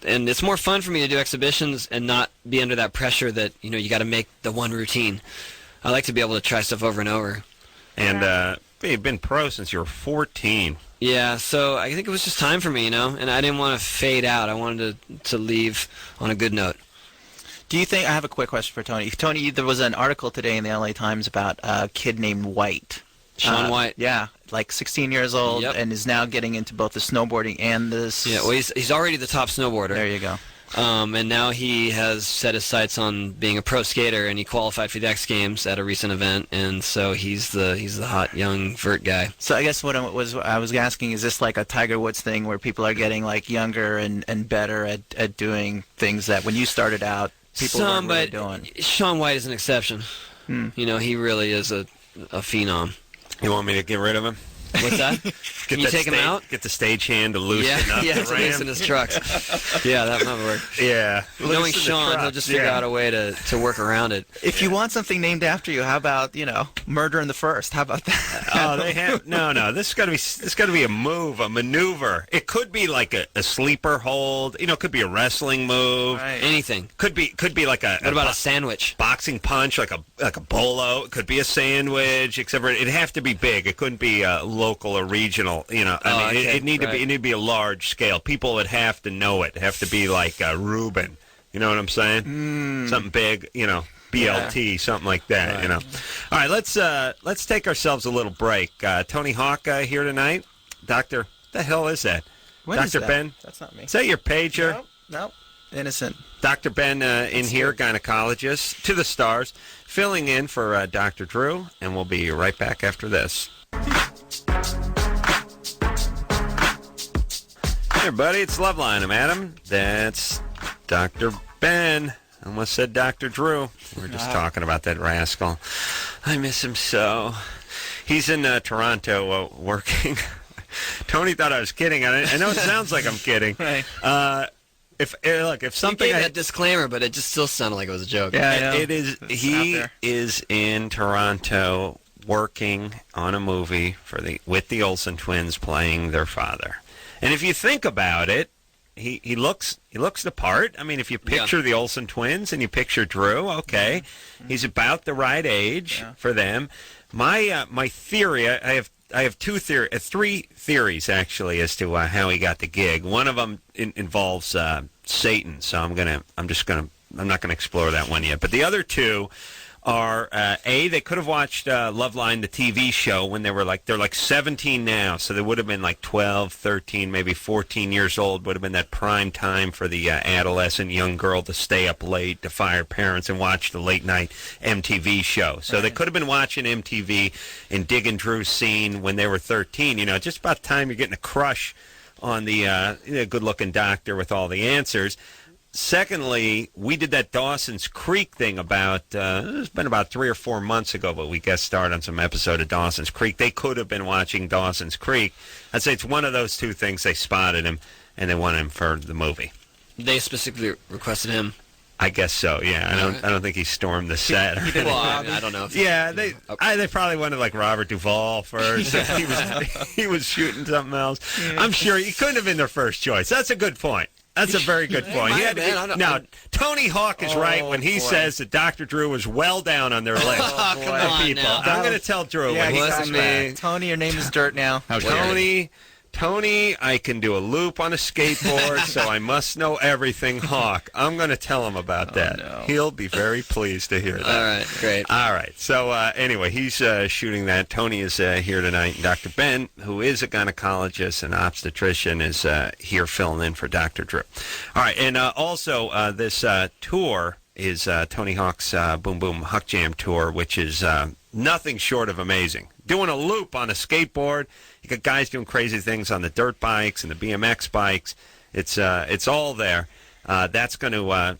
And it's more fun for me to do exhibitions and not be under that pressure that, you got to make the one routine. I like to be able to try stuff over and over. And you've been pro since you were 14. Yeah, so I think it was just time for me, and I didn't want to fade out. I wanted to leave on a good note. Do you think, I have a quick question for Tony. Tony, there was an article today in the LA Times about a kid named White. Shaun White. Yeah, like 16 years old and is now getting into both the snowboarding and this. Yeah, well, he's already the top snowboarder. There you go. And now he has set his sights on being a pro skater, and he qualified for the X Games at a recent event, and so he's the hot young vert guy. So I guess what I was asking, is this like a Tiger Woods thing where people are getting like younger and better at doing things that when you started out people weren't really doing? Shaun White is an exception. He really is a phenom. You want me to get rid of him? What's that? Can you take him out? Get the stagehand to loosen up yeah, the to ram. loosen his trucks. Yeah, that might work. Yeah. Knowing Loosen the Sean, he'll trucks, just figure out a way to work around it. If you want something named after you, how about Murder in the First? How about that? Oh, they have no. This has got to be a move, a maneuver. It could be like a sleeper hold. It could be a wrestling move. Right. Anything. Could be like a. What about a sandwich? Boxing punch, like a bolo. It could be a sandwich. Except for it'd have to be big. It couldn't be local or regional. It need to be a large scale. People would have to know it. It'd have to be like Reuben. You know what I'm saying? Something big. BLT, something like that. All right, let's take ourselves a little break. Tony Hawk here tonight. Doctor, the hell is that? What is Dr. that? Ben? That's not me. Is that your pager? Nope. Innocent. Dr. Ben in here, gynecologist, to the stars, filling in for Dr. Drew, and we'll be right back after this. Hey, everybody, it's Loveline. I'm Adam. That's Dr. Ben. I almost said Dr. Drew. We're just talking about that rascal. I miss him so. He's in Toronto working. Tony thought I was kidding. I know it sounds like I'm kidding. Right. If something He gave that disclaimer, but it just still sounded like it was a joke. Yeah, I know. it is. He is in Toronto working on a movie with the Olsen twins playing their father. And if you think about it, he looks the part. I mean, if you picture the Olsen twins and you picture Drew, okay, he's about the right age for them. My theory, I have three theories actually as to how he got the gig. One of them involves Satan, so I'm not gonna explore that one yet. But the other two are they could have watched Loveline, the TV show, when they're like 17 now, so they would have been like 12, 13, maybe 14 years old. Would have been that prime time for the adolescent young girl to stay up late, defy her parents, and watch the late night MTV show. So they could have been watching MTV and digging Drew's scene when they were 13. Just about time you're getting a crush on the good-looking doctor with all the answers. Secondly, we did that Dawson's Creek thing it's been about 3 or 4 months ago, but we guest starred on some episode of Dawson's Creek. They could have been watching Dawson's Creek. I'd say it's one of those two things. They spotted him, and they wanted him for the movie. They specifically requested him. I guess so, yeah. I don't think he stormed the set. I don't know. They probably wanted like Robert Duvall first. he was shooting something else. I'm sure he couldn't have been their first choice. That's a good point. That's a very good point. Now, Tony Hawk is right when he says that Dr. Drew was well down on their list. Come on, people. now. I'm going to tell Drew when he comes back. Tony, your name is Dirt now. Tony, I can do a loop on a skateboard, so I must know everything Hawk. I'm going to tell him about that. No. He'll be very pleased to hear that. All right, great. All right. So anyway, he's shooting that. Tony is here tonight. And Dr. Ben, who is a gynecologist and obstetrician, is here filling in for Dr. Drew. All right. And also this tour is Tony Hawk's Boom Boom Huck Jam tour, which is nothing short of amazing. Doing a loop on a skateboard. You got guys doing crazy things on the dirt bikes and the BMX bikes. It's all there. That's going to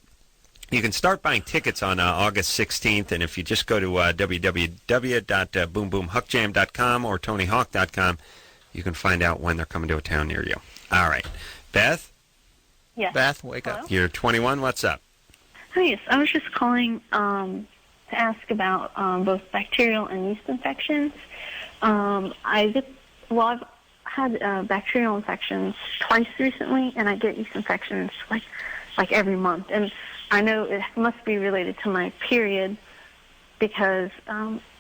you can start buying tickets on August 16th, and if you just go to www.boomboomhuckjam.com or tonyhawk.com, you can find out when they're coming to a town near you. All right. Beth? Yes. Beth, wake up. Hello? You're 21. What's up? Hi, yes. I was just calling to ask about both bacterial and yeast infections. I've had bacterial infections twice recently, and I get yeast infections like every month. And I know it must be related to my period because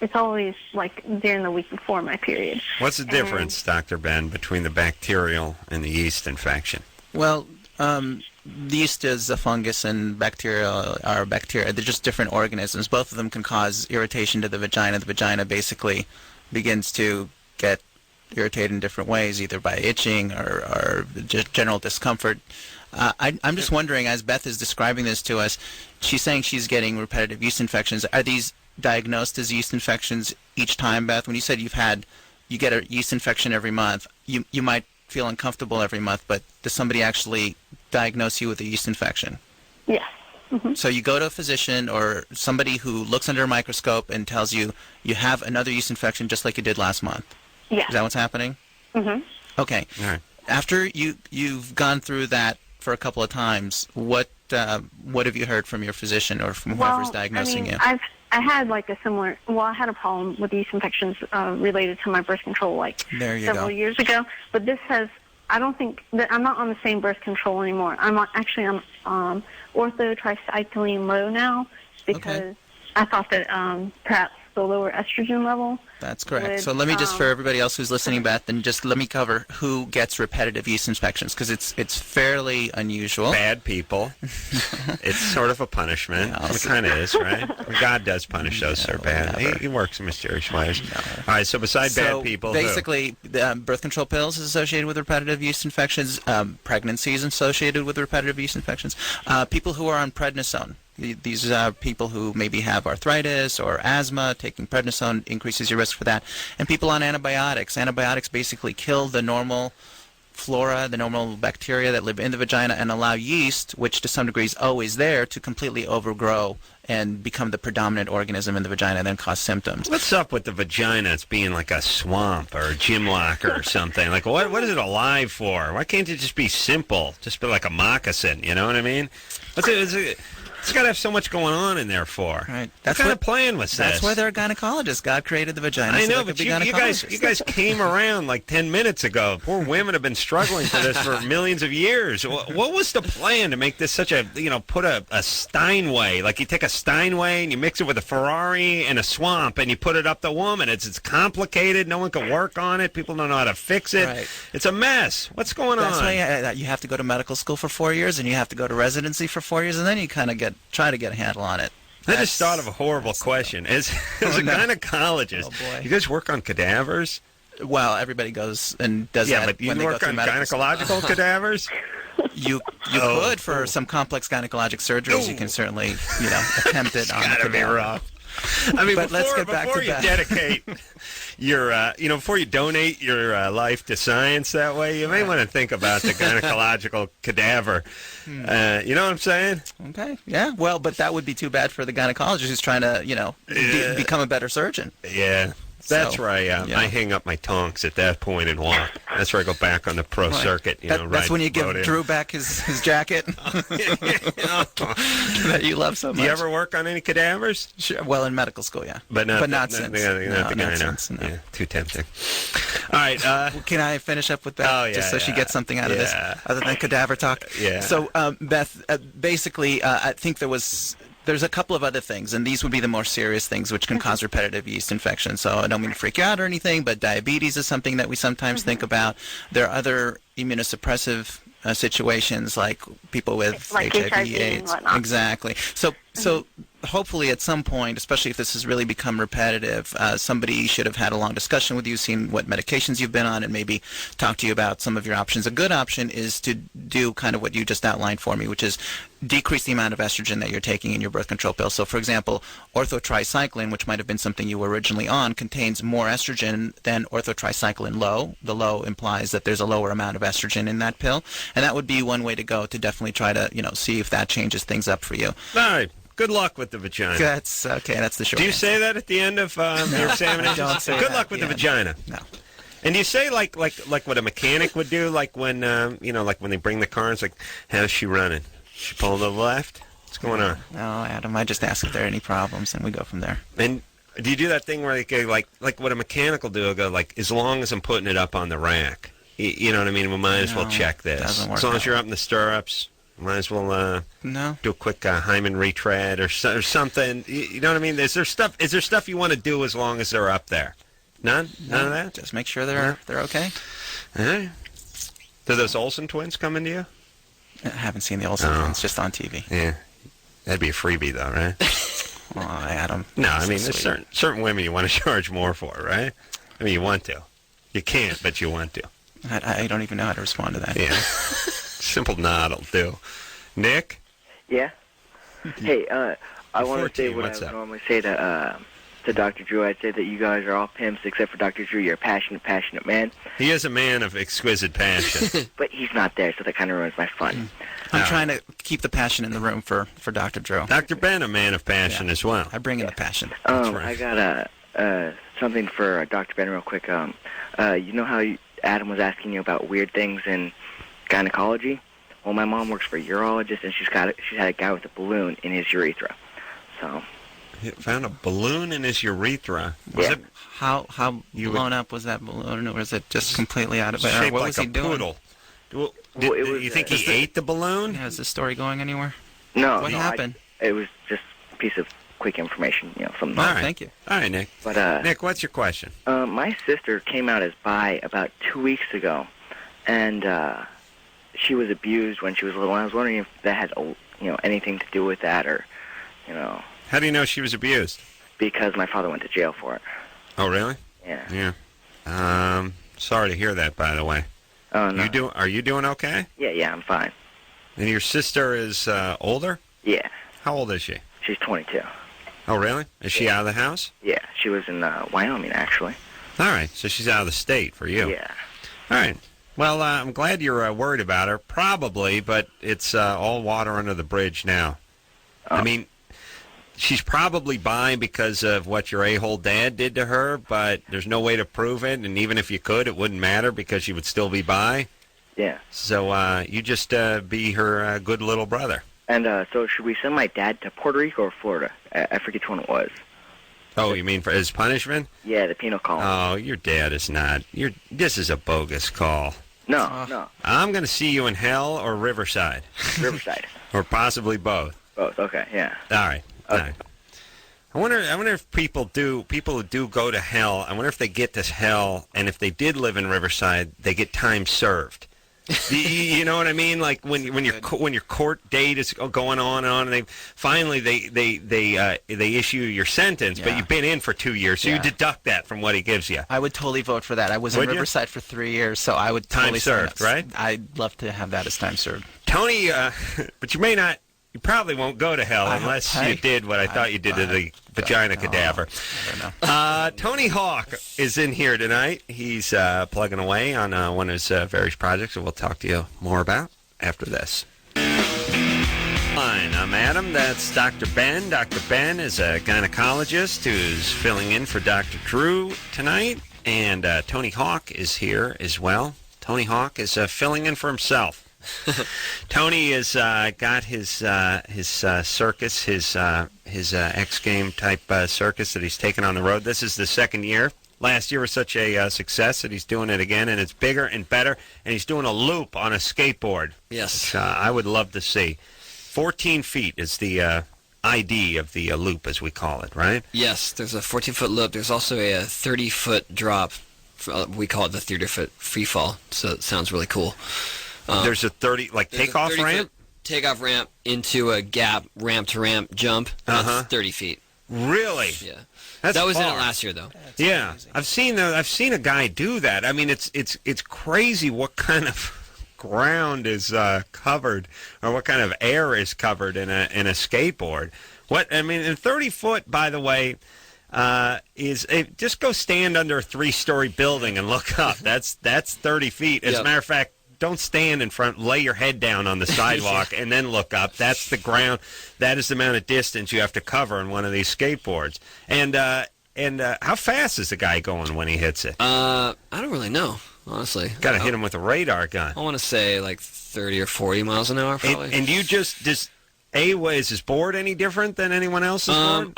it's always like during the week before my period. What's the difference, Dr. Ben, between the bacterial and the yeast infection? Well, yeast is a fungus and bacteria are bacteria. They're just different organisms. Both of them can cause irritation to the vagina. The vagina basically begins to get irritated in different ways, either by itching or just general discomfort. I'm just wondering, as Beth is describing this to us, she's saying she's getting repetitive yeast infections. Are these diagnosed as yeast infections each time, Beth? When you said you get a yeast infection every month, you might feel uncomfortable every month, but does somebody actually diagnose you with a yeast infection? Yes. Mm-hmm. So you go to a physician or somebody who looks under a microscope and tells you you have another yeast infection just like you did last month. Yeah. Is that what's happening? Mm-hmm. Okay. All right. After you've gone through that for a couple of times, what have you heard from your physician or from whoever's diagnosing you? I had like a similar. Well, I had a problem with yeast infections related to my birth control several years ago. But this has. I don't think that I'm not on the same birth control anymore. I'm actually on orthotricycline low now because I thought that perhaps the lower estrogen level. That's correct. So let me just, for everybody else who's listening, Beth, and just let me cover who gets repetitive yeast infections, because it's fairly unusual. Bad people. It's sort of a punishment. Yeah, it kind of is, right? God does punish those that are bad. He works in mysterious ways. All right, so besides bad people, basically, birth control pills is associated with repetitive yeast infections. Pregnancy is associated with repetitive yeast infections. People who are on prednisone. These people who maybe have arthritis or asthma, taking prednisone increases your risk for that. And people on antibiotics. Antibiotics basically kill the normal flora, the normal bacteria that live in the vagina, and allow yeast, which to some degree is always there, to completely overgrow and become the predominant organism in the vagina and then cause symptoms. What's up with the vagina? It's being like a swamp or a gym locker or something. Like, what is it alive for? Why can't it just be simple? Just be like a moccasin, you know what I mean? It's got to have so much going on in there for. Right. What kind of plan was this? That's why they're gynecologists. God created the vagina. I know, but you guys came around like 10 minutes ago. Poor women have been struggling for this for millions of years. What was the plan to make this such a, put a Steinway? Like you take a Steinway and you mix it with a Ferrari and a swamp and you put it up the woman. It's complicated. No one can work on it. People don't know how to fix it. Right. It's a mess. What's going on? That's why you have to go to medical school for 4 years and you have to go to residency for 4 years, and then you kind of try to get a handle on it. I just thought of a horrible question. As a gynecologist, you guys work on cadavers? Well, everybody goes and does that. Yeah, but you work on gynecological cadavers? You could for some complex gynecologic surgeries. Ooh. You can certainly attempt it on the cadaver. Be rough. I mean, but let's get back to you dedicate your, before you donate your life to science that way, you may want to think about the gynecological cadaver. You know what I'm saying? Okay. Yeah. Well, but that would be too bad for the gynecologist who's trying to, become a better surgeon. Yeah. That's right. I hang up my tonks at that point and walk. That's where I go back on the pro circuit. That's when you give Drew back his jacket that you love so much. Do you ever work on any cadavers? Sure. Well, in medical school, yeah. But not since. Not since. No. Yeah, too tempting. All right. Can I finish up with Beth? Just so she gets something out of this, other than cadaver talk? Yeah. So, Beth, basically, I think there's a couple of other things, and these would be the more serious things which can cause repetitive yeast infection. So I don't mean to freak you out or anything, but diabetes is something that we sometimes think about. There are other immunosuppressive situations like people with HIV, AIDS. Exactly. So hopefully at some point, especially if this has really become repetitive, somebody should have had a long discussion with you, seen what medications you've been on, and maybe talk to you about some of your options. A good option is to do kind of what you just outlined for me, which is decrease the amount of estrogen that you're taking in your birth control pill. So, for example, orthotricycline, which might have been something you were originally on, contains more estrogen than orthotricycline low. The low implies that there's a lower amount of estrogen in that pill, and that would be one way to go to definitely try to, see if that changes things up for you. All right. Good luck with the vagina. That's okay. That's the short. Do you say that at the end of your examination? Don't say Good luck with the vagina. No. And do you say like what a mechanic would do, like when like when they bring the car, it's like, how's she running? She pulling to the left? What's going on? No, Adam. I just ask if there are any problems, and we go from there. And do you do that thing where they go like what a mechanic will do? Will go like, as long as I'm putting it up on the rack, you know what I mean? We might as well check this. Doesn't work as long as you're up in the stirrups. Might as well do a quick Hyman retread or something. You know what I mean? Is there stuff you want to do as long as they're up there? None of that? Just make sure they're okay. All right. Do those Olsen twins come into you? I haven't seen the Olsen twins, just on TV. Yeah. That'd be a freebie, though, right? Well, Adam. No, I mean, there's certain women you want to charge more for, right? I mean, you want to. You can't, but you want to. I don't even know how to respond to that. Yeah. Simple nod will do. Nick? Yeah? Hey, I want to say what I would normally say to Dr. Drew. I'd say that you guys are all pimps except for Dr. Drew. You're a passionate man. He is a man of exquisite passion. But he's not there, so that kind of ruins my fun. I'm trying to keep the passion in the room for Dr. Drew. Dr. Ben, a man of passion as well. I bring in the passion. That's right. I got something for Dr. Ben real quick. You know how Adam was asking you about weird things in gynecology? Well, my mom works for a urologist, and she's had a guy with a balloon in his urethra. So. He found a balloon in his urethra. Yeah. How blown up was that balloon, or was it just completely out of it? Shaped What like was he a doing? poodle. Well, it was, you think he ate the balloon? Yeah, is the story going anywhere? No. What happened? It was just a piece of quick information, from All right. Thank you. All right, Nick. But Nick, what's your question? my sister came out as bi about 2 weeks ago, and she was abused when she was little. And I was wondering if that had anything to do with that, or How do you know she was abused? because my father went to jail for it. Oh, really? Yeah. Yeah. Sorry to hear that, by the way. Oh no. Are you doing okay? Yeah, I'm fine. And your sister is older? Yeah, How old is she? she's 22. Oh, really? Is she out of the house? Yeah, she was in Wyoming actually. All right, so she's out of the state for you. Yeah. All right. Well, I'm glad you're worried about her. Probably, but it's all water under the bridge now. I mean, she's probably bi because of what your a-hole dad did to her, but there's no way to prove it, and even if you could, it wouldn't matter because she would still be bi. Yeah. So you just be her good little brother. And so should we send my dad to Puerto Rico or Florida? I forget which one it was. Oh, you mean for his punishment? Yeah, the penal colony. Oh, your dad is not. This is a bogus call. No. I'm going to see you in hell or Riverside. Riverside. Or possibly both. Both. Okay. Yeah. All right. Okay. All right. I wonder if people who do go to hell, I wonder if they get to hell, and if they did live in Riverside, they get time served. You know what I mean? Like when your court date is going on and they finally they issue your sentence, but you've been in for 2 years, so you deduct that from what he gives you. I would totally vote for that. I was in Riverside for 3 years, so I would time totally served, right? I'd love to have that as time served. Tony, but you may not. You probably won't go to hell unless you did what I thought you did to the vagina cadaver. I don't know. Tony Hawk is in here tonight. He's plugging away on one of his various projects that we'll talk to you more about after this. Fine, I'm Adam. That's Dr. Ben. Dr. Ben is a gynecologist who's filling in for Dr. Drew tonight. And Tony Hawk is here as well. Tony Hawk is filling in for himself. Tony has got his circus, his X Game type circus that he's taken on the road. This is the second year. Last year was such a success that he's doing it again, and it's bigger and better. And he's doing a loop on a skateboard. Yes, which, I would love to see. 14 feet is the ID of the loop, as we call it, right? Yes, there's a 14-foot loop. There's also a 30-foot drop. We call it the 30-foot free fall. So it sounds really cool. There's a 30, like takeoff ramp? Takeoff ramp into a gap, ramp to ramp jump. That's 30 feet. Really? Yeah. That was in it last year, though. Yeah, amazing. I've seen a guy do that. I mean, it's crazy what kind of ground is covered, or what kind of air is covered in a skateboard. And 30 foot, by the way, just go stand under a 3-story building and look up. That's 30 feet. As a matter of fact, don't stand in front. Lay your head down on the sidewalk and then look up. That's the ground. That is the amount of distance you have to cover in one of these skateboards. And how fast is the guy going when he hits it? I don't really know, honestly. Got to hit him with a radar gun. I want to say like 30 or 40 miles an hour, probably. And you just is his board any different than anyone else's board?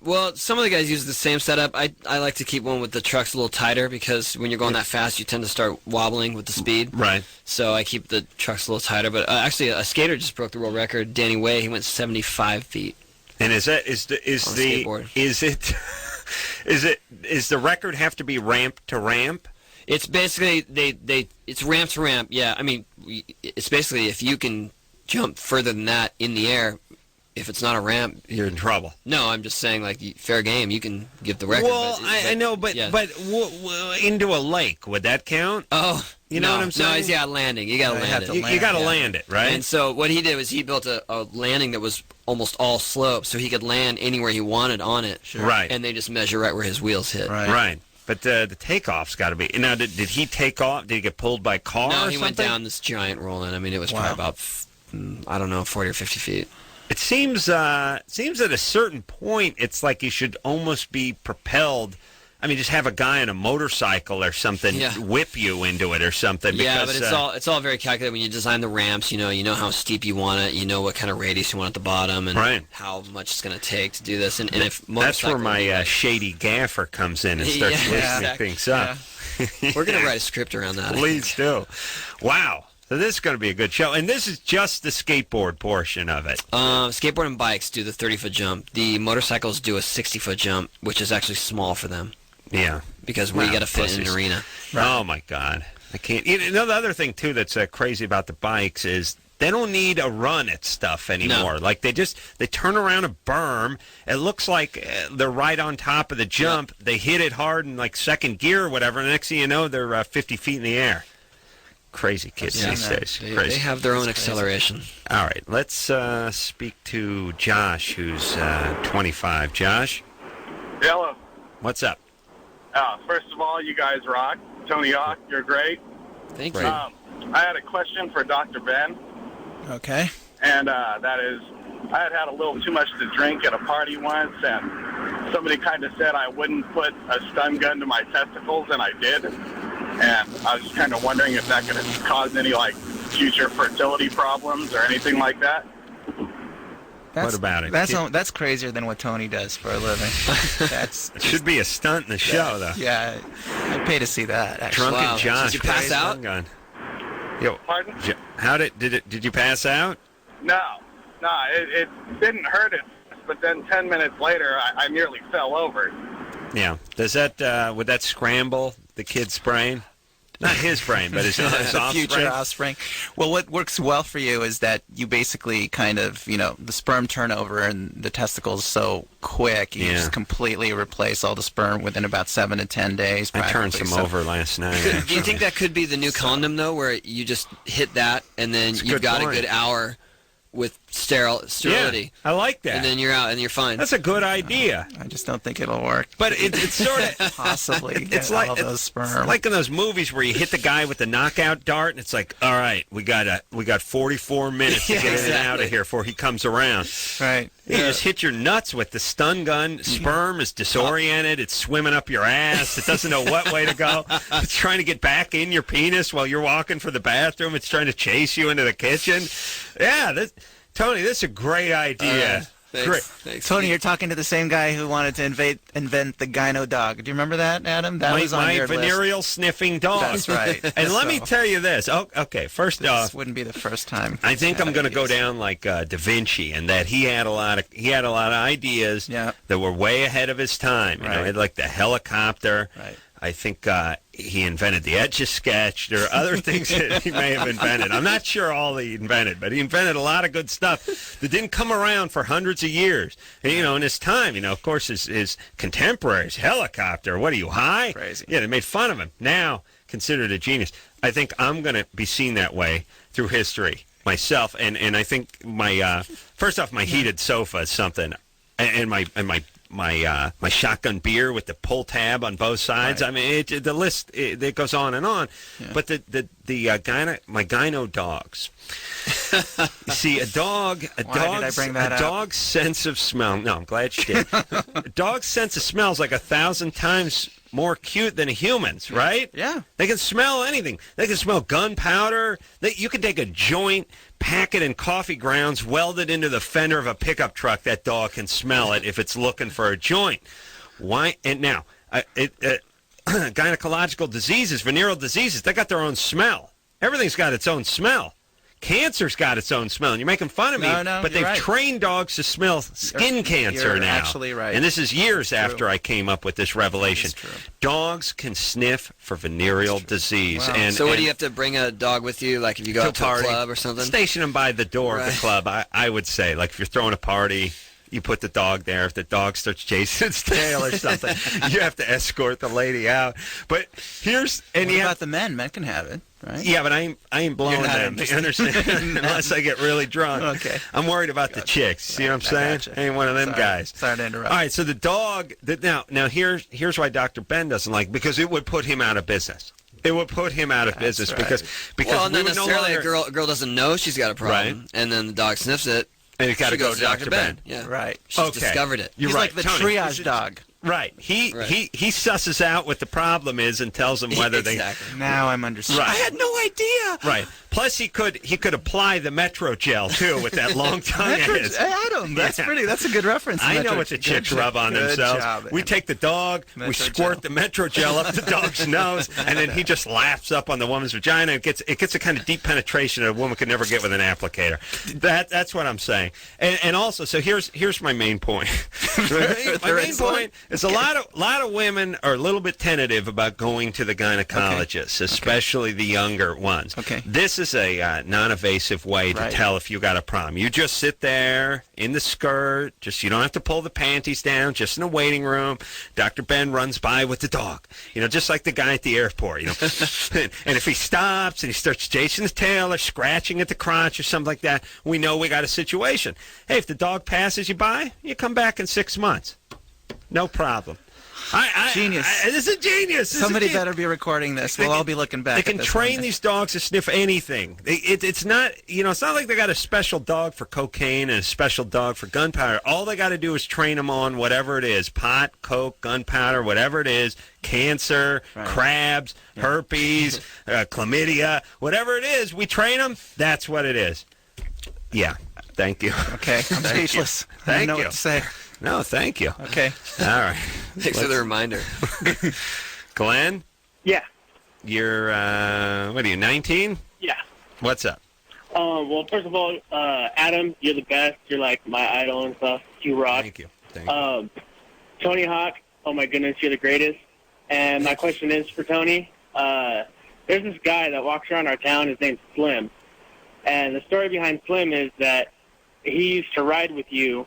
Well, some of the guys use the same setup. I like to keep one with the trucks a little tighter because when you're going that fast, you tend to start wobbling with the speed. Right. So I keep the trucks a little tighter. But actually, a skater just broke the world record. Danny Way, he went 75 feet. And does the record have to be ramp to ramp? It's basically it's ramp to ramp. Yeah, I mean, it's basically if you can jump further than that in the air, if it's not a ramp, you're in trouble. No, I'm just saying, like, fair game, you can give the record. Well, I know, but into a lake, would that count? Oh, you know what I'm saying? No, landing. You got to land it. You got to land it, right? And so what he did was he built a landing that was almost all slope, so he could land anywhere he wanted on it. Sure. Right. And they just measure right where his wheels hit. Right. But the takeoff's got to be. Now, did he take off? Did he get pulled by a car? No, or he went down this giant rolling. I mean, it was probably about 40 or 50 feet. It seems at a certain point, it's like you should almost be propelled I mean, just have a guy on a motorcycle or something whip you into it or something. Yeah, because, but it's all very calculated. When you design the ramps, you know how steep you want it, you know what kind of radius you want at the bottom, and how much it's going to take to do this. And if that's where my shady gaffer comes in and starts loosening things up. We're going to write a script around that. Please do. Wow. So this is going to be a good show. And this is just the skateboard portion of it. Skateboard and bikes do the 30-foot jump. The motorcycles do a 60-foot jump, which is actually small for them. Yeah. Because we got to fit in an arena. Right. Oh, my God. I can't. You know, the other thing, too, that's crazy about the bikes is they don't need a run at stuff anymore. No. Like, they turn around a berm. It looks like they're right on top of the jump. They hit it hard in, like, second gear or whatever. And the next thing you know, they're 50 feet in the air. Crazy kids these days. They have their own acceleration. All right, let's speak to Josh, who's 25. Josh? Hello. What's up? First of all, you guys rock. Tony Hawk, you're great. Thank you. I had a question for Dr. Ben. Okay. And that is, I had a little too much to drink at a party once, and somebody kind of said I wouldn't put a stun gun to my testicles, and I did. And I was just kind of wondering if that could cause any, like, future fertility problems or anything like that. What about it? That's crazier than what Tony does for a living. It should be a stunt in the show, though. Yeah, I'd pay to see that. Actually. Drunken Josh. Did you pass out? Yo, pardon? How did you pass out? No, it didn't hurt it, but then 10 minutes later, I nearly fell over. Yeah. Does that would that scramble the kid's brain? Not his brain, but his offspring. Future offspring. Well, what works well for you is that you basically kind of, the sperm turnover and the testicles so quick, you just completely replace all the sperm within about 7 to 10 days. I turned some over last night. Do you think that could be the new condom, though, where you just hit that and then you've got a good hour with sterility? Yeah, I like that. And then you're out and you're fine. That's a good idea. I just don't think it'll work. But it's sort of possibly. It's like all those sperm. It's like in those movies where you hit the guy with the knockout dart, and it's like, all right, we got 44 minutes to get in and out of here before he comes around. Right. You just hit your nuts with the stun gun. Sperm is disoriented. It's swimming up your ass. It doesn't know what way to go. It's trying to get back in your penis while you're walking for the bathroom. It's trying to chase you into the kitchen. Yeah, Tony, this is a great idea. Thanks. Tony, you're talking to the same guy who wanted to invent the gyno dog. Do you remember that, Adam? That was on your venereal sniffing dog. That's right. And let me tell you this. Oh, okay, first off, this wouldn't be the first time. I think I'm going to go down like Da Vinci, and that he had a lot of ideas that were way ahead of his time. You know, he had like the helicopter. Right. I think he invented the Etch-a-Sketch. There are other things that he may have invented. I'm not sure all he invented, but he invented a lot of good stuff that didn't come around for hundreds of years. And, in his time, of course, his contemporaries, helicopter, what are you, high? Crazy. Yeah, they made fun of him. Now, considered a genius. I think I'm going to be seen that way through history myself. And I think my, first off, my heated sofa is something, and my shotgun beer with the pull tab on both sides. Right. I mean, the list it goes on and on. Yeah. But my gyno dogs. See, a dog's sense of smell. No, I'm glad you did. A dog's sense of smell is like 1,000 times more cute than a human's, right? Yeah. They can smell anything. They can smell gunpowder. You can take a joint, pack it in coffee grounds, weld it into the fender of a pickup truck. That dog can smell it if it's looking for a joint. Why? And now, gynecological diseases, venereal diseases, they got their own smell. Everything's got its own smell. Cancer's got its own smell, and you're making fun of me, but they've trained dogs to smell skin cancer you're now. Actually right. And this is years after I came up with this revelation. Dogs can sniff for venereal disease. Wow. So what do you have to bring a dog with you, like if you go out to a club or something? Station him by the door of the club, I would say. Like if you're throwing a party, you put the dog there. If the dog starts chasing its tail or something, you have to escort the lady out. But what about the men? Men can have it. Right? Yeah, but I ain't blowing them. You understand? Unless I get really drunk. Okay. I'm worried about the chicks. See what I'm saying? I ain't one of them guys. Sorry to interrupt. All right, so the dog. Now here's why Dr. Ben doesn't like, because it would put him out of business. It would put him out of business because well, not necessarily a girl doesn't know she's got a problem, and then the dog sniffs it. And it's got to go to Dr. Ben. Yeah. Right. She's discovered it. He's like the triage dog. Right. He susses out what the problem is and tells them whether exactly. Now I'm understanding. Right. I had no idea. Right. Plus, he could apply the Metro gel too with that long tongue. Adam, that's pretty. That's a good reference. I know what the chicks rub on themselves. Job, we take the dog, we squirt the Metro gel up the dog's nose, and then he just laps up on the woman's vagina. It gets a kind of deep penetration that a woman could never get with an applicator. That's what I'm saying. And also, so here's my main point. My main point is a lot of women are a little bit tentative about going to the gynecologist, especially the younger ones. Okay. This is a non-invasive way to tell if you got a problem. You just sit there in the skirt. You don't have to pull the panties down. Just in a waiting room. Dr. Ben runs by with the dog. Just like the guy at the airport. And if he stops and he starts chasing his tail or scratching at the crotch or something like that, we know we got a situation. Hey, if the dog passes you by, you come back in 6 months. No problem. Genius. This is genius. Somebody better be recording this. We'll all be looking back. They can train these dogs to sniff anything. It's not, it's not like they got a special dog for cocaine and a special dog for gunpowder. All they got to do is train them on whatever it is: pot, coke, gunpowder, whatever it is, cancer, crabs, herpes, chlamydia, whatever it is. We train them. That's what it is. Yeah. Thank you. Okay. I'm speechless. I don't know what to say. No, thank you. Okay. All right. Thanks for the reminder. Glenn? Yeah. You're, what are you, 19? Yeah. What's up? Well, first of all, Adam, you're the best. You're like my idol and stuff. You rock. Thank you. Tony Hawk, oh my goodness, you're the greatest. And my question is for Tony. There's this guy that walks around our town. His name's Slim. And the story behind Slim is that he used to ride with you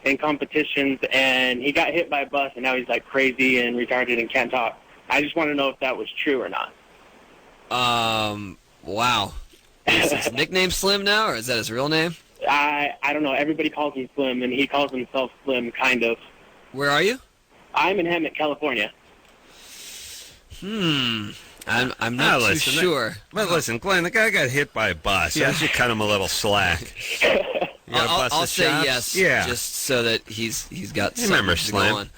in competitions, and he got hit by a bus, and now he's like crazy and retarded and can't talk. I just want to know if that was true or not. Wow. Is his nickname Slim now, or is that his real name? I don't know. Everybody calls him Slim, and he calls himself Slim, kind of. Where are you? I'm in Hemet, California. I'm not too sure. Well, listen, Glenn, the guy got hit by a bus. Yeah. I should cut him a little slack. I'll say chops? yes, just so that he's got something remember to Slim. go on.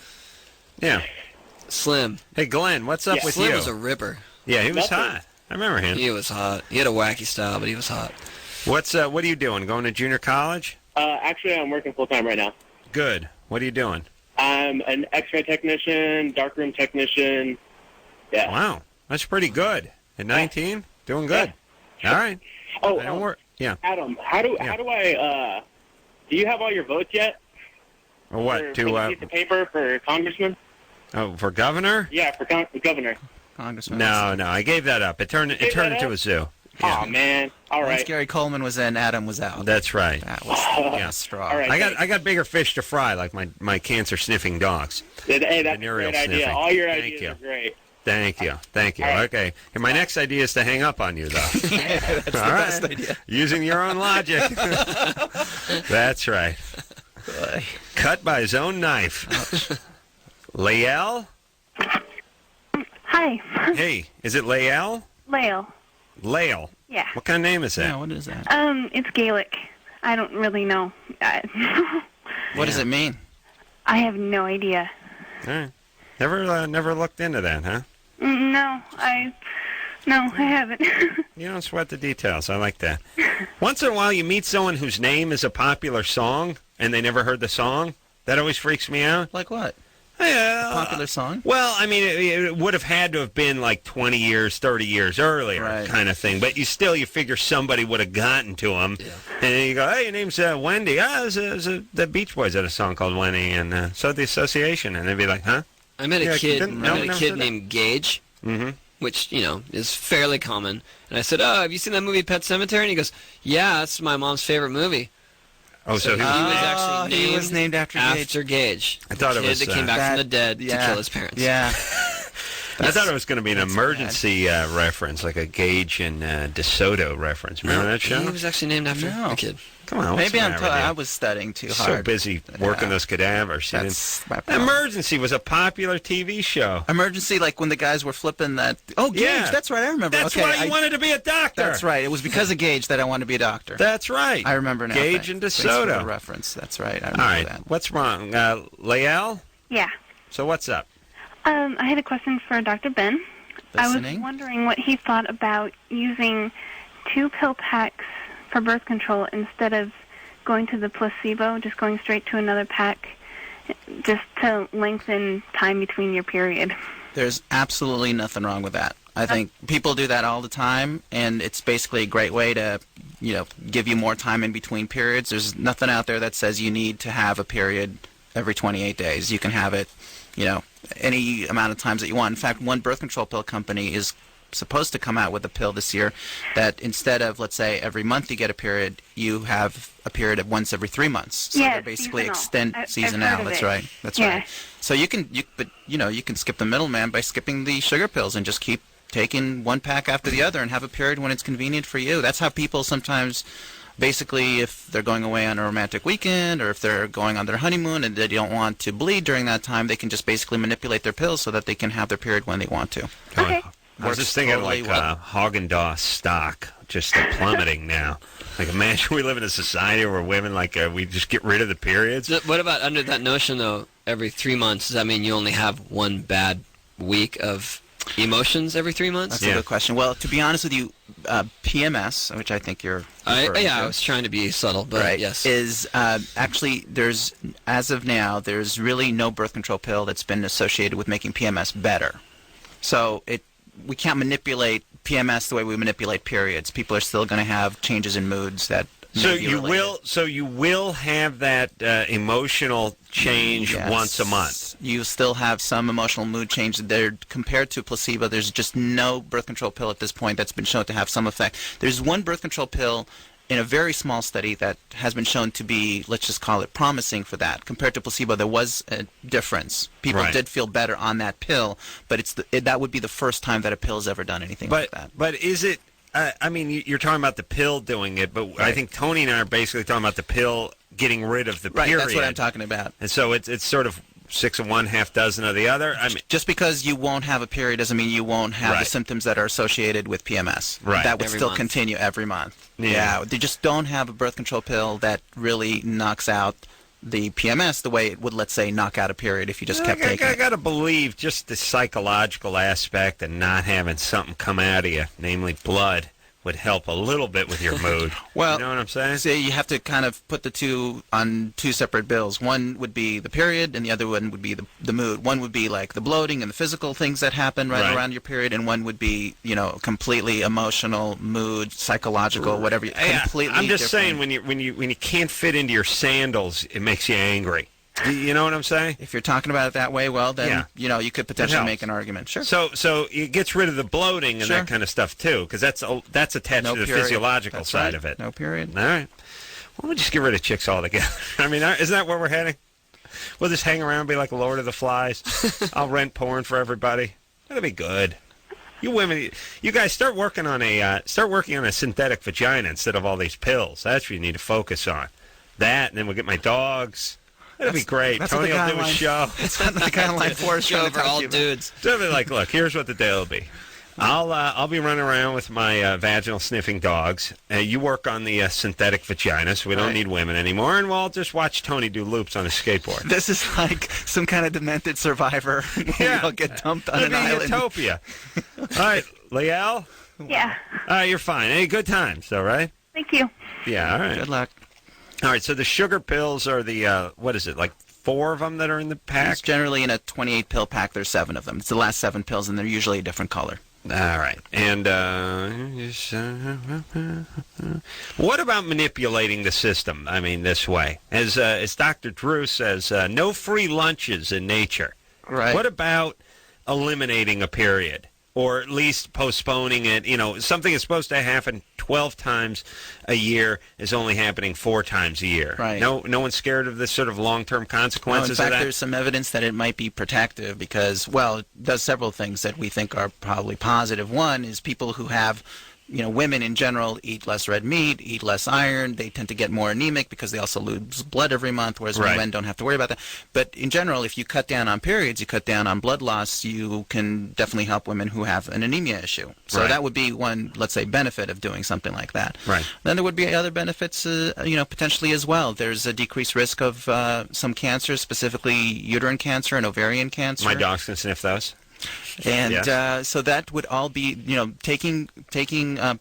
Yeah. Slim. Hey, Glenn, what's up with Slim you? was a ripper. Yeah, he was hot. I remember him. He was hot. He had a wacky style, but he was hot. What are you doing? Going to junior college? Actually, I'm working full-time right now. Good. What are you doing? I'm an X-ray technician, darkroom technician. Yeah. Wow. That's pretty good. At 19? Doing good. Yeah. All right. Oh, don't worry. Yeah. Adam, how do I, do you have all your votes yet? Or what? For the piece of paper for congressman? Oh, for governor? Yeah, for governor. Congressman. No, I gave that up. It turned into a zoo. Yeah. Oh man! All right. Once Gary Coleman was in, Adam was out. That's right. That was the straw. All right, I got bigger fish to fry, like my cancer sniffing dogs. Hey, that's a great idea. Sniffing. All your Thank ideas you. are great. Thank you. Right. Okay. And my next idea is to hang up on you, though. That's the best idea. Using your own logic. That's right. Cut by his own knife. Lael? Hi. Hey, is it Lael? Lael. Lael. Yeah. What kind of name is that? Yeah, what is that? It's Gaelic. I don't really know. What does it mean? I have no idea. All right. Never looked into that, huh? No, I haven't. You don't sweat the details. I like that. Once in a while, you meet someone whose name is a popular song, and they never heard the song. That always freaks me out. Like what? Yeah. Popular song? Well, I mean, it would have had to have been like 20 years, 30 years earlier kind of thing. But you figure somebody would have gotten to him. Yeah. And then you go, hey, your name's Wendy. The Beach Boys had a song called Wendy, and so the Association. And they'd be like, huh? I met a kid named Gage, which, is fairly common. And I said, oh, have you seen that movie Pet Sematary? And he goes, yeah, that's my mom's favorite movie. Oh, so he was actually named after Gage. I thought it was the kid that came back from the dead to kill his parents. Yeah. I thought it was going to be an emergency reference, like a Gage and DeSoto reference. Remember that show? He was actually named after a kid. Come on, maybe I was studying too hard. So busy working those cadavers. That's my problem. Emergency was a popular TV show. Emergency, like when the guys were flipping that. Oh, Gage. Yeah. That's right. I remember. That's why you wanted to be a doctor. That's right. It was because of Gage that I wanted to be a doctor. That's right. I remember now. Gage and DeSoto. Reference. That's right. I remember All right. that. What's wrong? Lael? Yeah. So what's up? I had a question for Dr. Ben. Listening. I was wondering what he thought about using 2 pill packs for birth control instead of going to the placebo, just going straight to another pack, just to lengthen time between your period. There's absolutely nothing wrong with that. I think people do that all the time, and it's basically a great way to, give you more time in between periods. There's nothing out there that says you need to have a period every 28 days. You can have it, any amount of times that you want. In fact, one birth control pill company is supposed to come out with a pill this year that instead of, let's say, every month you get a period, you have a period of once every 3 months. So yeah, they basically seasonal. extend seasonal. That's right. That's right. So you can skip the middleman by skipping the sugar pills and just keep taking one pack after the other and have a period when it's convenient for you. That's how people sometimes, basically, if they're going away on a romantic weekend or if they're going on their honeymoon and they don't want to bleed during that time, they can just basically manipulate their pills so that they can have their period when they want to. Okay. I was just thinking totally Haagen-Dazs stock just plummeting now. Like, imagine we live in a society where women, we just get rid of the periods. What about under that notion, though, every 3 months? Does that mean you only have one bad week of emotions every 3 months? That's a good question. Well, to be honest with you, PMS, which I think you're I to, was trying to be subtle, but right, yes. Is actually, as of now, there's really no birth control pill that's been associated with making PMS better. So we can't manipulate PMS the way we manipulate periods. People are still going to have changes in moods that may be related. So you will have that emotional change once a month. You still have some emotional mood change. There, compared to placebo, there's just no birth control pill at this point that's been shown to have some effect. There's one birth control pill in a very small study that has been shown to be, let's just call it, promising for that. Compared to placebo, there was a difference. People did feel better on that pill, but that would be the first time that a pill has ever done anything like that. But is it, you're talking about the pill doing it, but I think Tony and I are basically talking about the pill getting rid of the period. Right, that's what I'm talking about. And so it's sort of 6 of one, half dozen of the other. Just because you won't have a period doesn't mean you won't have the symptoms that are associated with PMS. Right. That would Every still month. continue every month. Yeah. They just don't have a birth control pill that really knocks out the PMS the way it would, let's say, knock out a period if you just kept taking it. I got to believe just the psychological aspect of not having something come out of you, namely blood, would help a little bit with your mood. Well, you know what I'm saying? So you have to kind of put the two on two separate bills. One would be the period, and the other one would be the mood. One would be like the bloating and the physical things that happen right around your period, and one would be, completely emotional, mood, psychological, whatever. Completely. I'm just different. saying when you can't fit into your sandals, it makes you angry. You know what I'm saying? If you're talking about it that way, well, then you could potentially make an argument. Sure. So it gets rid of the bloating and that kind of stuff too, because that's attached to the physiological side of it. No period. All right. Why don't we just get rid of chicks altogether? I mean, isn't that where we're heading? We'll just hang around and be like Lord of the Flies. I'll rent porn for everybody. That'll be good. You women, you guys start working on a synthetic vagina instead of all these pills. That's what you need to focus on. That, and then we'll get my dogs. That'd be great. Tony will do a show. That's not the kind of line for us. Show for all dudes. So be like, look, here's what the day will be. I'll be running around with my vaginal sniffing dogs. You work on the synthetic vagina, so we don't need women anymore, and we'll just watch Tony do loops on a skateboard. This is like some kind of demented survivor. Yeah. We'll get dumped on an island. Utopia. All right, Liel? Yeah. You're fine. Hey, good times, all right? Thank you. Yeah, all right. Good luck. All right, so the sugar pills are the, what is it, like 4 of them that are in the pack? It's generally in a 28-pill pack. There's 7 of them. It's the last 7 pills, and they're usually a different color. All right. And what about manipulating the system, this way? As Dr. Drew says, no free lunches in nature. Right. What about eliminating a period? Or at least postponing it. Something is supposed to happen 12 times a year is only happening 4 times a year. Right. No one's scared of this sort of long-term consequences in fact, of that? there's some evidence that it might be protective because, well, it does several things that we think are probably positive. One is people who have women in general eat less red meat, eat less iron. They tend to get more anemic because they also lose blood every month, whereas men don't have to worry about that. But in general, if you cut down on periods, you cut down on blood loss, you can definitely help women who have an anemia issue. So that would be one, let's say, benefit of doing something like that. Right. Then there would be other benefits, potentially as well. There's a decreased risk of some cancers, specifically uterine cancer and ovarian cancer. My dogs can sniff those. And so that would all be, taking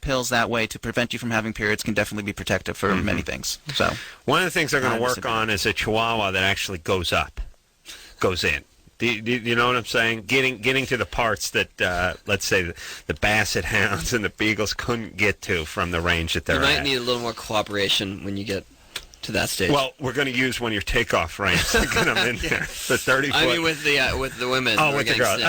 pills that way to prevent you from having periods can definitely be protective for many things. So one of the things they're going to work on is a Chihuahua that actually goes in. Do you know what I'm saying? Getting to the parts that, let's say, the Basset Hounds and the Beagles couldn't get to from the range that they're at. You might need a little more cooperation when you get to that stage. Well, we're going to use one of your takeoff frames to get them in there. The 30 foot. I mean, with the women. Oh, with the girls.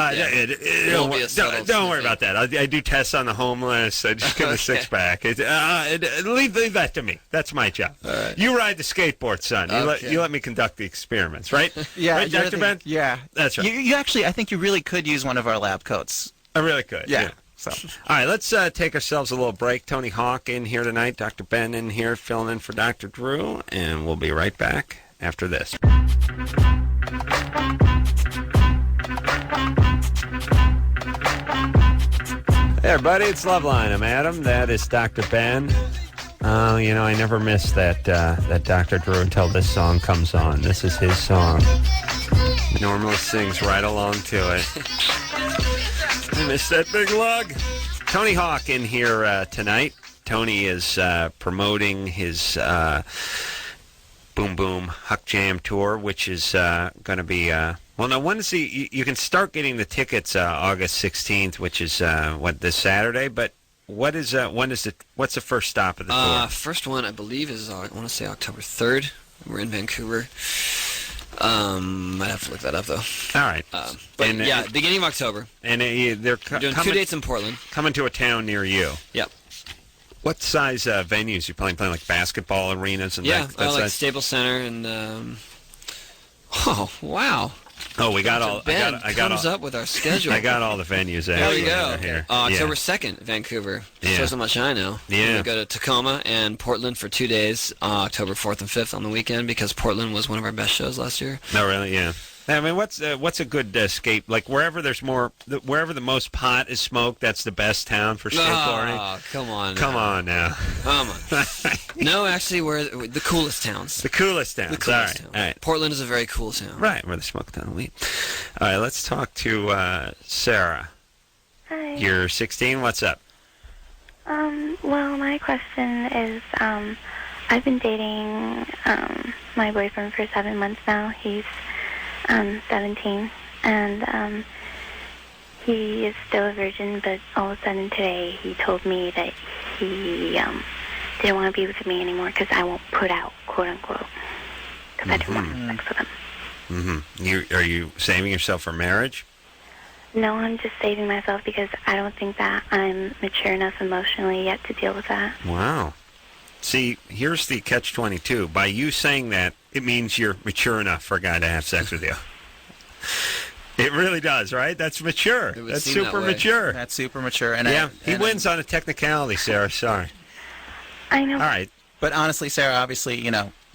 Don't worry about that. I do tests on the homeless. I just give them a six-pack. Leave that to me. That's my job. Right. You ride the skateboard, son. You let me conduct the experiments, right? Yeah, right, Dr. Ben? Yeah. That's right. You actually, I think you really could use one of our lab coats. I really could. Yeah. So. All right, let's take ourselves a little break. Tony Hawk in here tonight, Dr. Ben in here, filling in for Dr. Drew, and we'll be right back after this. Hey, everybody, it's Loveline. I'm Adam. That is Dr. Ben. I never miss that Dr. Drew until this song comes on. This is his song. He normally sings right along to it. I miss that big lug. Tony Hawk in here tonight. Tony is promoting his Boom Boom Huck Jam tour, which is going to be... when is you can start getting the tickets August 16th, which is, this Saturday, but what's the first stop of the tour? First one, I believe, is, I want to say October 3rd. We're in Vancouver. I'd have to look that up, though. All right. Beginning of October. And they're doing 2 dates in Portland. Coming to a town near you. Yep. What size venues you playing like basketball arenas and that like size? Staples Center and. Oh wow! Oh, we got all. I got up with our schedule. I got all the venues. There you go. Here. October 2nd, Vancouver. Yeah. Shows how much I know. Yeah. We go to Tacoma and Portland for 2 days. October 4th and 5th on the weekend because Portland was one of our best shows last year. No, really, yeah. I mean, what's a good escape? Like wherever wherever the most pot is smoked, that's the best town for skateboarding. Oh, come on! Come on now! Come on! No, actually, we're the coolest towns. The coolest towns. The coolest towns. All right. Portland is a very cool town. Right, where they smoke a ton of weed. All right, let's talk to Sarah. Hi. You're 16. What's up? Well, my question is, I've been dating my boyfriend for 7 months now. He's 17, and he is still a virgin, but all of a sudden today he told me that he didn't want to be with me anymore because I won't put out, quote unquote, because I didn't want to have sex with him. Mm-hmm. Are you saving yourself for marriage? No, I'm just saving myself because I don't think that I'm mature enough emotionally yet to deal with that. Wow. See, here's the catch-22. By you saying that, it means you're mature enough for a guy to have sex with you. It really does, right? That's mature. That's super mature. That's super mature. And he wins on a technicality, Sarah. Sorry. I know. All right. But honestly, Sarah, obviously,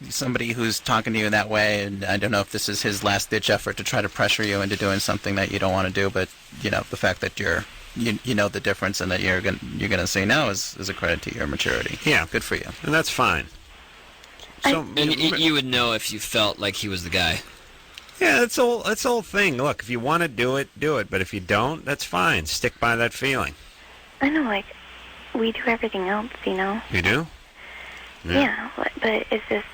somebody who's talking to you in that way, and I don't know if this is his last-ditch effort to try to pressure you into doing something that you don't want to do, but, the fact that you know the difference and that you're gonna say no is a credit to your maturity. Yeah. Good for you. And that's fine. So, and you would know if you felt like he was the guy. Yeah, that's the whole thing. Look, if you want to do it, do it. But if you don't, that's fine. Stick by that feeling. I know, like, we do everything else, You do? Yeah, but it's just,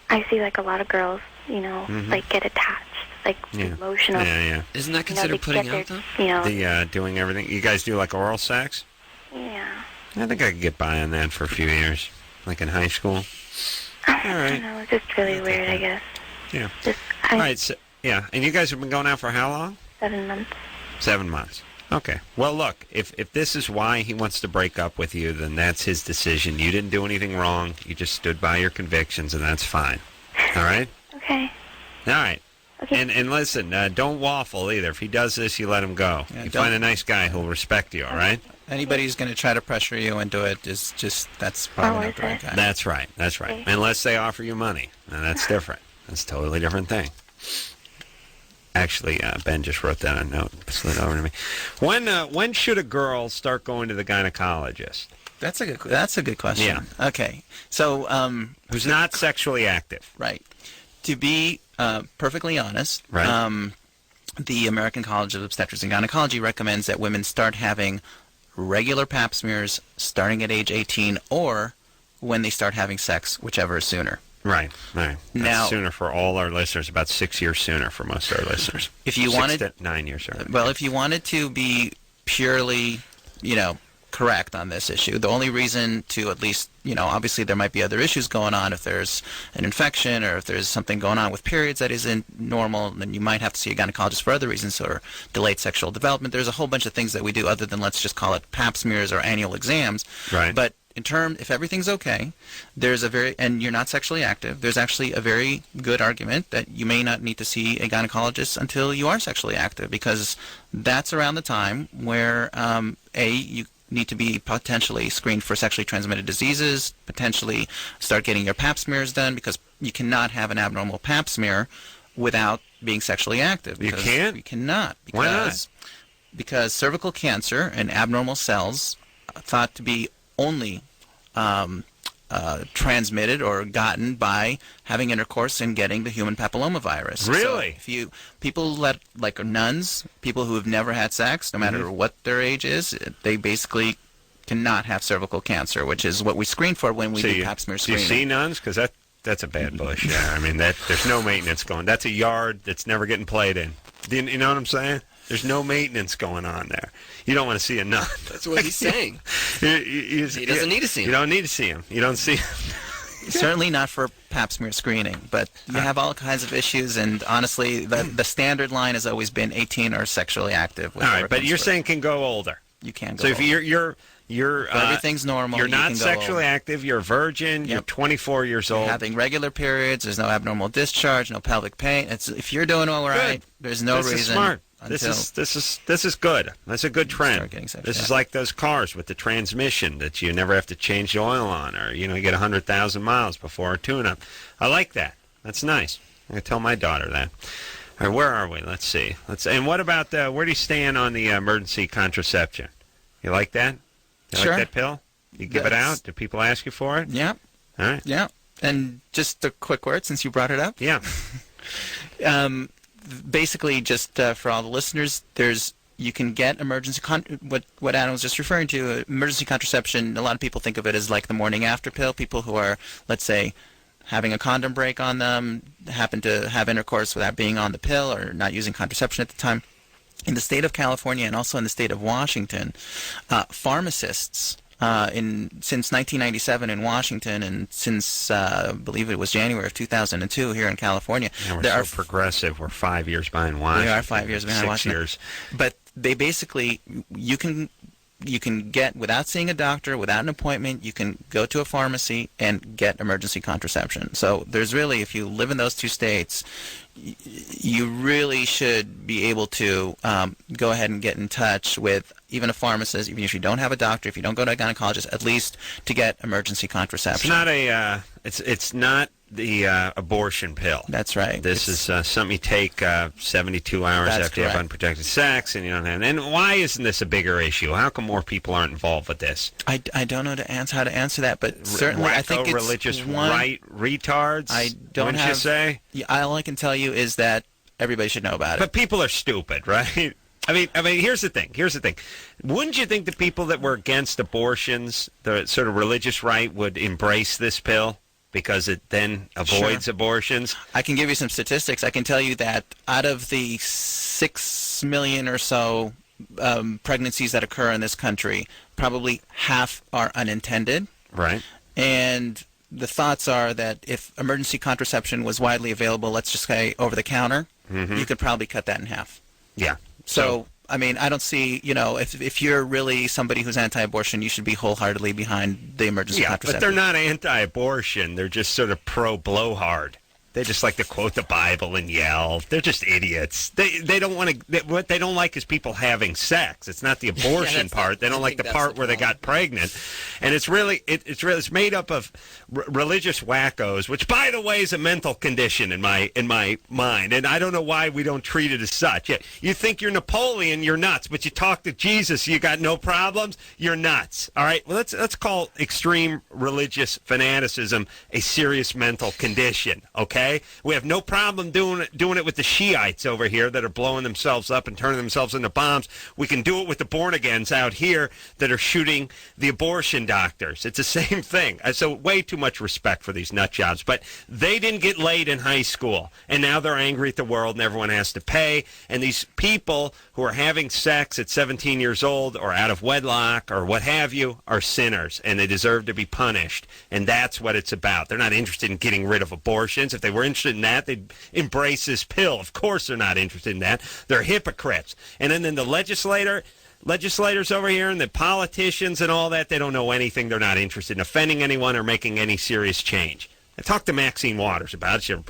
I see, like, a lot of girls, like, get attached, like, emotional. Yeah. Isn't that considered putting out, though? The, doing everything. You guys do, like, oral sex? Yeah. I think I could get by on that for a few years, like in high school. All right. I don't know, it's just really weird, I guess. Yeah. All right, so, and you guys have been going out for how long? 7 months. 7 months. Okay. Well, look, if this is why he wants to break up with you, then that's his decision. You didn't do anything wrong. You just stood by your convictions, and that's fine. All right? Okay. All right. Okay. And listen, don't waffle either. If he does this, you let him go. Yeah, you don't- find a nice guy who'll respect you, all right? Anybody who's going to try to pressure you into it is just, that's probably not the right guy. That's right. That's right. Okay. Unless they offer you money. Now, that's different. That's a totally different thing. Actually, Ben just wrote that on a note and slid over to me. When should a girl start going to the gynecologist? That's a good question. Yeah. Okay. So, Who's not sexually active. right. To be perfectly honest, Right. the American College of Obstetrics and Gynecology recommends that women start having regular pap smears starting at age 18 or when they start having sex, whichever is sooner. Right. That's Now- sooner for all our listeners, about 6 years sooner for most of our listeners. If you 6 wanted, to 9 years sooner. well, if you wanted to be purely, correct on this issue, the only reason to at least, obviously there might be other issues going on if there's an infection or if there's something going on with periods that isn't normal, then you might have to see a gynecologist for other reasons or delayed sexual development. There's a whole bunch of things that we do other than let's just call it pap smears or annual exams. Right. But if everything's okay, and you're not sexually active, there's actually a very good argument that you may not need to see a gynecologist until you are sexually active, because that's around the time where, you need to be potentially screened for sexually transmitted diseases, potentially start getting your pap smears done, because you cannot have an abnormal pap smear without being sexually active. You can't? You cannot. Why not? Because cervical cancer and abnormal cells are thought to be only transmitted or gotten by having intercourse and getting the human papillomavirus. Really? So if people like nuns, people who have never had sex, no matter what their age is, they basically cannot have cervical cancer, which is what we screen for when we do pap smear Do you screening. see nuns? Because that's a bad bush. Yeah, I mean there's no maintenance going. That's a yard that's never getting played in. You know what I'm saying? There's no maintenance going on there. You don't want to see a nun. That's what he's saying. He doesn't need to see him. You don't need to see him. You don't see him. Certainly not for pap smear screening, but you have all kinds of issues, and honestly, the standard line has always been 18 or sexually active. All right, but you're saying can go older. You can go So if older. you're If everything's normal, you're you not can go sexually older. active, you're a virgin, you're 24 years old. Having regular periods, there's no abnormal discharge, no pelvic pain. If you're doing all right, there's no This reason. is smart. Until This is good. That's a good trend. start getting sex, This yeah. is like those cars with the transmission that you never have to change the oil on, or you get 100,000 miles before a tune-up. I like that. That's nice. I'm gonna tell my daughter that. All right, where are we? Let's see. And what about where do you stand on the emergency contraception? You like that? You Sure. like that pill? You give it out? Do people ask you for it? Yeah. All right. Yeah. And just a quick word, since you brought it up. Yeah. Basically, just for all the listeners, you can get emergency what Adam was just referring to, emergency contraception. A lot of people think of it as like the morning after pill. People who are, let's say, having a condom break on them, happen to have intercourse without being on the pill or not using contraception at the time. In the state of California and also in the state of Washington, pharmacists since 1997 in Washington and since I believe it was January of 2002 here in California, And there we're are so progressive. We're 5 years behind Washington. We are 5 years behind 6 Washington. years. But they basically, you can get, without seeing a doctor, without an appointment, you can go to a pharmacy and get emergency contraception. So there's really, if you live in those two states, you really should be able to go ahead and get in touch with even a pharmacist, even if you don't have a doctor, if you don't go to a gynecologist, at least to get emergency contraception. It's not the abortion pill. That's right. This is something you take 72 hours That's after you have correct. unprotected sex, and you don't have. And why isn't this a bigger issue? How come more people aren't involved with this? I don't know how to answer that, but certainly I think it's religious one, right retards. I don't wouldn't have. you say? Yeah, all I can tell you is that everybody should know about it. But people are stupid, right? I mean, here's the thing. Wouldn't you think the people that were against abortions, the sort of religious right, would embrace this pill because it then avoids abortions? I can give you some statistics. I can tell you that out of the 6 million or so pregnancies that occur in this country, probably half are unintended. Right. And the thoughts are that if emergency contraception was widely available, let's just say over the counter, you could probably cut that in half. Yeah. So, I mean, I don't see, if you're really somebody who's anti-abortion, you should be wholeheartedly behind the emergency Yeah, contraception. but they're not anti-abortion. They're just sort of pro-blowhard. They just like to quote the Bible and yell. They're just idiots. They don't want to. What they don't like is people having sex. It's not the abortion part. They don't like the part where they got pregnant, and it's really it's made up of religious wackos, which by the way is a mental condition in my mind, and I don't know why we don't treat it as such. You think you're Napoleon, you're nuts, but you talk to Jesus, you got no problems, you're nuts. All right, well let's call extreme religious fanaticism a serious mental condition. Okay. We have no problem doing it with the Shiites over here that are blowing themselves up and turning themselves into bombs. We can do it with the born-agains out here that are shooting the abortion doctors. It's the same thing. So way too much respect for these nut jobs. But they didn't get laid in high school, and now they're angry at the world, and everyone has to pay. And these people who are having sex at 17 years old or out of wedlock or what have you are sinners, and they deserve to be punished. And that's what it's about. They're not interested in getting rid of abortions. If they were interested in that, they'd embrace this pill. Of course they're not interested in that. They're hypocrites. And then the legislators over here and the politicians and all that, they don't know anything. They're not interested in offending anyone or making any serious change. I talked to Maxine Waters about it.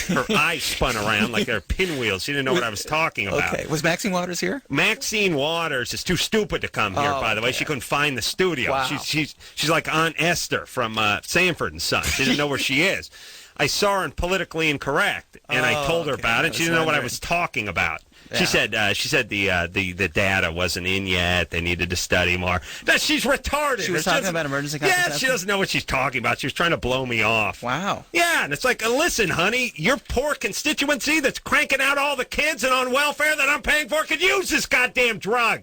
Her eyes spun around like they're pinwheels. She didn't know what I was talking about. Okay. Was Maxine Waters here? Maxine Waters is too stupid to come here, by the way. She couldn't find the studio. Wow. She's like Aunt Esther from Sanford and Son. She didn't know where she is. I saw her in Politically Incorrect, and I told her about it. She didn't know what I was talking about. Yeah. She said the data wasn't in yet. They needed to study more. No, she's retarded. She was talking about emergency contraception? Yeah, she doesn't know what she's talking about. She was trying to blow me off. Wow. Yeah, and it's like, listen, honey, your poor constituency that's cranking out all the kids and on welfare that I'm paying for could use this goddamn drug.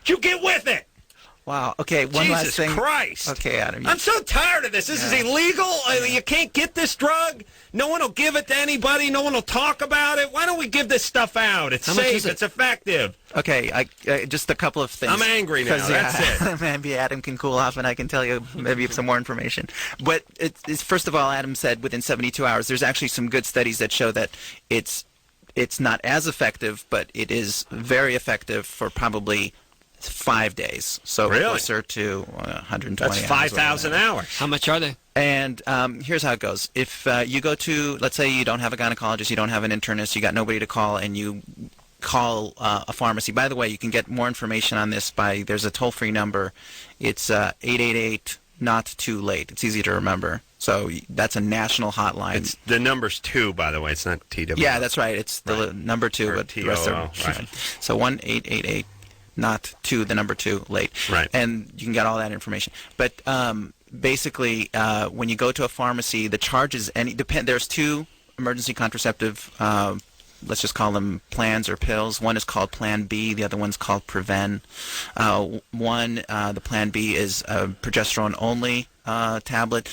You get with it. Wow. Okay, one last thing. Jesus Christ. Okay, Adam. I'm so tired of this. This is illegal. You can't get this drug. No one will give it to anybody. No one will talk about it. Why don't we give this stuff out? It's safe. It's effective. Okay, just a couple of things. I'm angry now. That's it. Maybe Adam can cool off and I can tell you maybe some more information. But it's first of all, Adam said within 72 hours. There's actually some good studies that show that it's not as effective, but it is very effective for probably 5 days, so closer to 120 That's 5,000 hours. How much are they? And here's how it goes. If you go to, let's say you don't have a gynecologist, you don't have an internist, you got nobody to call, and you call a pharmacy. By the way, you can get more information on this there's a toll-free number. It's 888 not too late. It's easy to remember. So that's a national hotline. The number's 2, by the way. It's not TW. Yeah, that's right. It's the number 2, but the rest are right. So 1-888 not 2, the number 2 late. Right. And you can get all that information. But basically, when you go to a pharmacy, the charges there's 2 emergency contraceptive, let's just call them plans or pills. One is called Plan B. The other one's called Preven. The Plan B is a progesterone-only tablet.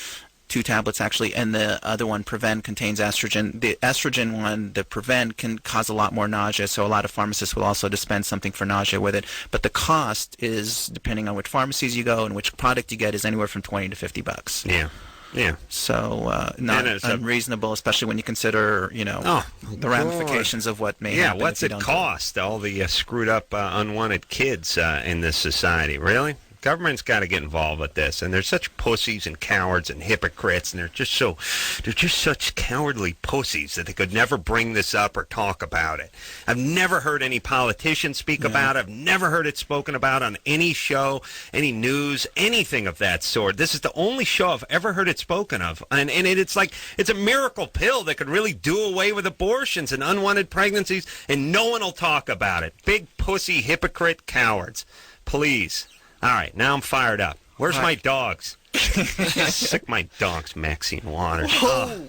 2 tablets actually, and the other one, Preven, contains estrogen. The estrogen one, the Preven, can cause a lot more nausea, so a lot of pharmacists will also dispense something for nausea with it. But the cost is, depending on which pharmacies you go and which product you get, is anywhere from $20 to $50. Yeah. So not unreasonable, especially when you consider, the ramifications of what may happen. Yeah, what's it cost? All the screwed up, unwanted kids in this society. Really? Government's got to get involved with this, and they're such pussies and cowards and hypocrites, and they're just such cowardly pussies that they could never bring this up or talk about it. I've never heard any politician speak about it. I've never heard it spoken about on any show, any news, anything of that sort. This is the only show I've ever heard it spoken of, and it's like it's a miracle pill that could really do away with abortions and unwanted pregnancies, and no one will talk about it. Big pussy hypocrite cowards. Please. All right, now I'm fired up. Where's my dogs? Sick my dogs, Maxine Waters. Oh,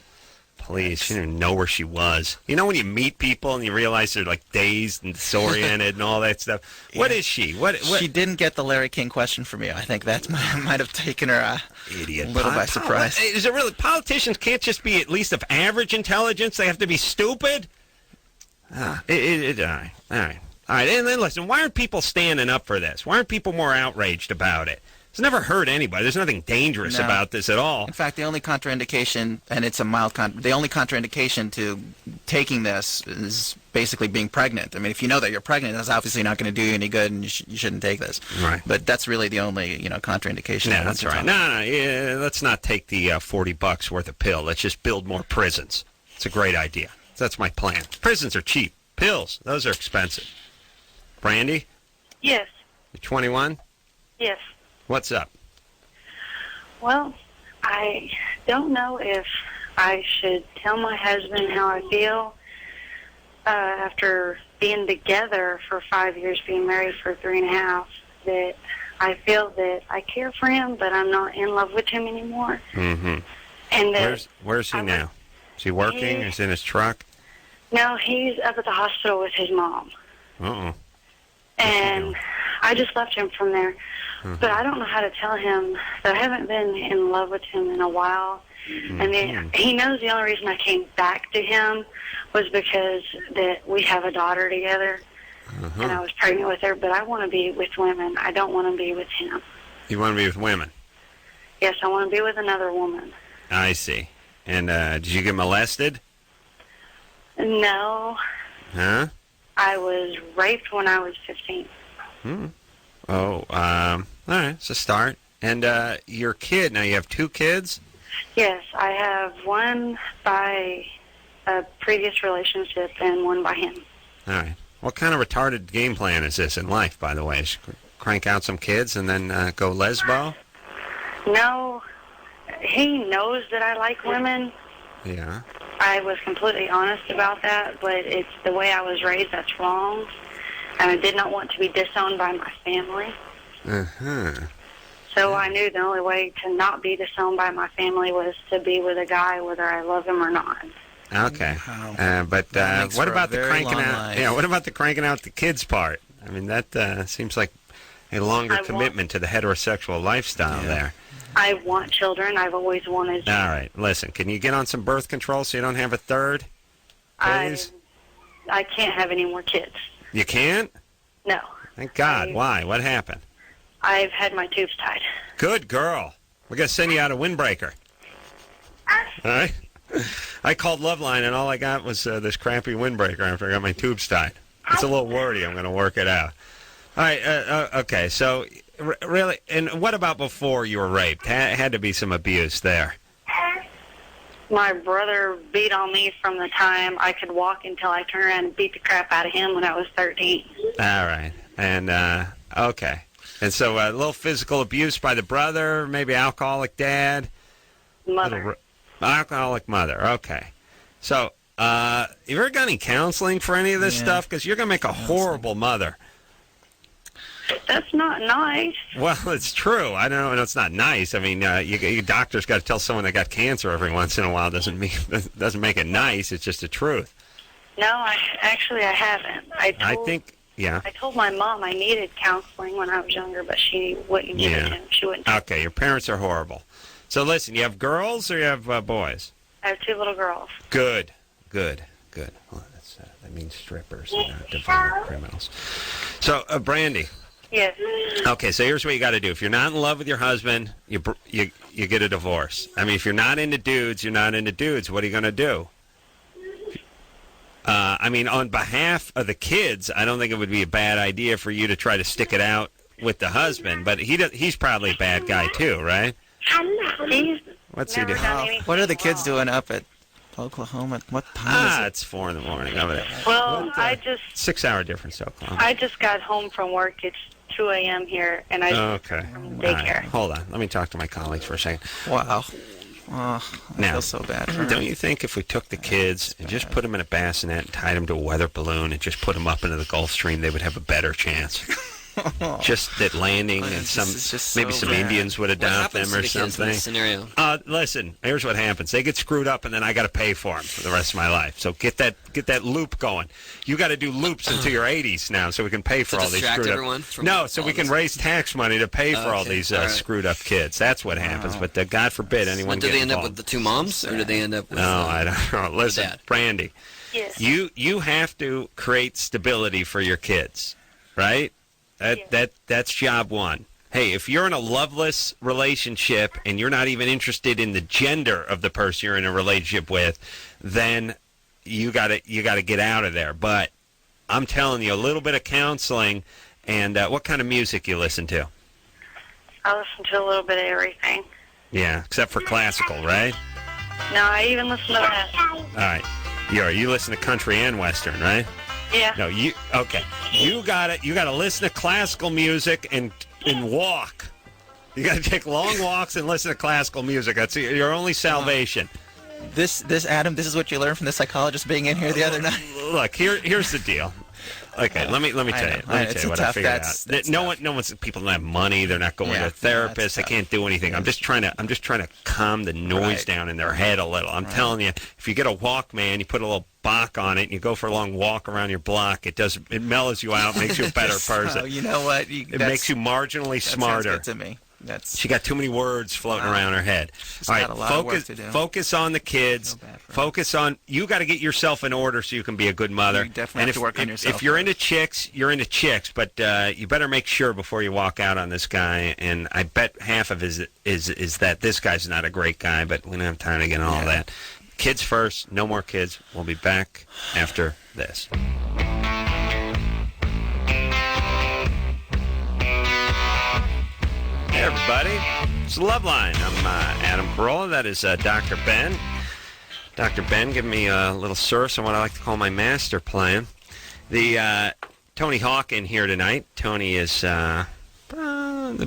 please, she didn't even know where she was. You know when you meet people and you realize they're like dazed and disoriented and all that stuff? What is she? What? She didn't get the Larry King question from you. I think that might have taken her idiot a little by surprise. Is it really? Politicians can't just be at least of average intelligence. They have to be stupid? All right. All right, and then listen, why aren't people standing up for this? Why aren't people more outraged about it? It's never hurt anybody. There's nothing dangerous about this at all. In fact, the only contraindication, and it's a mild the only contraindication to taking this is basically being pregnant. I mean, if you know that you're pregnant, that's obviously not going to do you any good, and you shouldn't take this. Right. But that's really the only, contraindication. Yeah, that's right. No, let's not take the $40 worth of pill. Let's just build more prisons. It's a great idea. That's my plan. Prisons are cheap. Pills, those are expensive. Brandy, Yes. you're 21? Yes. What's up? Well, I don't know if I should tell my husband how I feel after being together for 5 years, being married for 3.5, that I feel that I care for him, but I'm not in love with him anymore. Mm-hmm. And that Where's he now? Is he working? Is he in his truck? no, he's up at the hospital with his mom. Uh-oh. And I just left him from there. But I don't know how to tell him that I haven't been in love with him in a while. And then he knows the only reason I came back to him was because that we have a daughter together. And I was pregnant with her, but I want to be with women. I don't want to be with him. You want to be with women? Yes, I want to be with another woman. I see. And did you get molested? No, Huh? I was raped when I was 15. Oh, all right. It's a start. And your kid, now you have 2 kids? Yes, I have one by a previous relationship and one by him. All right. What kind of retarded game plan is this in life, by the way? Is crank out some kids and then go lesbo? No, he knows that I like women. Yeah. I was completely honest about that, but it's the way I was raised that's wrong. And I did not want to be disowned by my family. Uh-huh. So I knew the only way to not be disowned by my family was to be with a guy, whether I love him or not. Okay. Wow. But That makes what for a about the very cranking long out? life. Yeah. What about the cranking out the kids part? I mean, that seems like a longer I want- commitment to the heterosexual lifestyle there. I want children. I've always wanted. All right. Listen, can you get on some birth control so you don't have a third? Please. I can't have any more kids. You can't? No. Thank God. Why? What happened? I've had my tubes tied. Good girl. We're going to send you out a windbreaker. All right? I called Loveline, and all I got was this crappy windbreaker after I got my tubes tied. It's a little wordy. I'm going to work it out. All right. Okay. So, really, and what about before you were raped? Had to be some abuse there. My brother beat on me from the time I could walk until I turned around and beat the crap out of him when I was 13. All right. And, okay. And so a little physical abuse by the brother, maybe alcoholic dad? Mother. Alcoholic mother. Okay. So, you ever got any counseling for any of this stuff? Because you're going to make a horrible mother. That's not nice. Well, it's true. I don't know. It's not nice. I mean, your doctor's got to tell someone they got cancer every once in a while. Doesn't make it nice. It's just the truth. No, I haven't. I told my mom I needed counseling when I was younger, but she wouldn't give it to me. She wouldn't. Okay, your parents are horrible. So listen, you have girls or you have boys? I have 2 little girls. Good. Well, that means strippers, not devout criminals. So, Brandy. Yes. Okay, so here's what you got to do. If you're not in love with your husband, you get a divorce. I mean, if you're not into dudes, you're not into dudes. What are you going to do? I mean, on behalf of the kids, I don't think it would be a bad idea for you to try to stick it out with the husband. But he's probably a bad guy too, right? What's he doing? What are the kids doing up at Oklahoma? What time is it? It's 4 in the morning over there. Well, I just 6-hour difference to Oklahoma. I just got home from work. It's 2 a.m. here, and I just Okay. from All right. daycare. Hold on. Let me talk to my colleagues for a second. Wow. Oh, I Now, feel so bad for her. Don't you think if we took the kids and just put them in a bassinet and tied them to a weather balloon and just put them up into the Gulf Stream, they would have a better chance? Just that landing and maybe some Indians would adopt them or something. Scenario. Listen, here's what happens. They get screwed up, and then I got to pay for them for the rest of my life. So get that loop going. You got to do loops until your 80s now, so we can pay for all these screwed up. No, so we can raise tax money to pay for all these screwed up kids. That's what happens. But God forbid anyone. Did get they end up involved. with the 2 moms, or did they end up with? No, I don't know. Listen, dad? Brandy. Yes. You have to create stability for your kids, right? That's job one. Hey, if you're in a loveless relationship and you're not even interested in the gender of the person you're in a relationship with, then you gotta get out of there. But I'm telling you, a little bit of counseling. And what kind of music you listen to? I listen to a little bit of everything. Yeah, except for classical, right? No, I even listen to that. All right. You listen to country and western, right? Yeah. No, you gotta listen to classical music and walk. You gotta take long walks and listen to classical music. That's your only salvation. This Adam, this is what you learned from the psychologist being in here the other night. Look, here's the deal. Okay, let me tell you. Let me tell you what I figured out. No one's people don't have money. They're not going to a therapist. They can't do anything. I'm just trying to calm the noise down in their head a little. I'm telling you, if you get a Walkman, you put a little Bach on it, and you go for a long walk around your block. It mellows you out, makes you a better person. Oh, you know what? It makes you marginally smarter. That sounds good to me. She got too many words floating around her head. She's All right, got a lot of work to do. Focus on the kids. Focus on you got to get yourself in order so you can be a good mother. You definitely have to work on yourself. If you're into chicks, you're into chicks, but you better make sure before you walk out on this guy. And I bet half of it is that this guy's not a great guy, but we don't have time to get into all that. Kids first. No more kids. We'll be back after this. Hey, everybody. It's Loveline. I'm Adam Carolla. That is Dr. Ben. Dr. Ben giving me a little source on what I like to call my master plan. The Tony Hawk in here tonight. Tony is the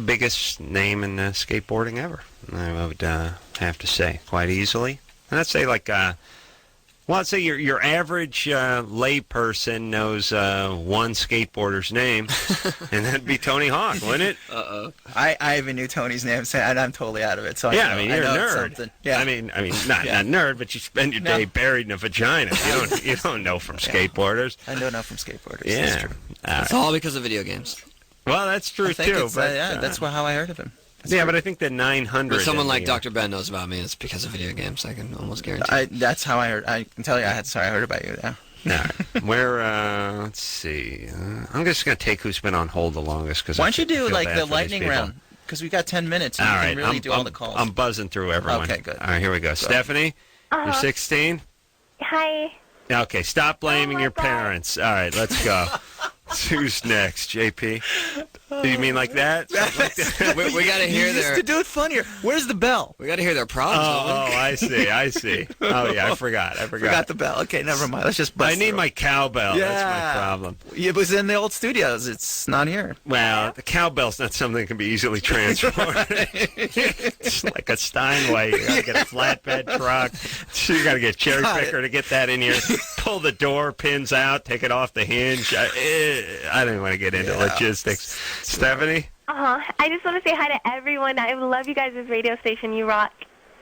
biggest name in skateboarding ever, I would have to say, quite easily. And I'd say I'd say your average layperson knows one skateboarder's name, and that'd be Tony Hawk, wouldn't it? Uh-oh. I even knew Tony's name, and I'm totally out of it. So yeah, I mean, you're a nerd. Yeah. I mean, not nerd, but you spend your day buried in a vagina. You don't know from skateboarders. I don't know from skateboarders. Yeah, that's true. It's all because of video games. Well, that's true too. But that's how I heard of him. But I think the 900. When someone like Dr. Ben knows about me, it's because of video games. I can almost guarantee. That's how I heard. I can tell you, I heard about you. Yeah. Where? Let's see. I'm just gonna take who's been on hold the longest because. Why don't you do like the lightning round? Because we got 10 minutes. And all you right, can really do all the calls. I'm buzzing through everyone. Okay, good. All right, here we go. Stephanie, you're 16. Hi. Okay, stop blaming your parents. All right, let's go. Who's next, JP? You mean like that? we got to hear their... to do it funnier. Where's the bell? We got to hear their problems. Oh, I see. Oh, yeah, I forgot. Forgot the bell. Okay, never mind. Let's just bust I need my cowbell. Yeah. That's my problem. Yeah, it was in the old studios. It's not here. Well, the cowbell's not something that can be easily transported. It's like a Steinway. You got to get a flatbed truck. You got to get a cherry picker to get that in here. Pull the door pins out, take it off the hinge. I don't want to get into logistics. Stephanie? I just want to say hi to everyone. I love you guys' radio station. You rock.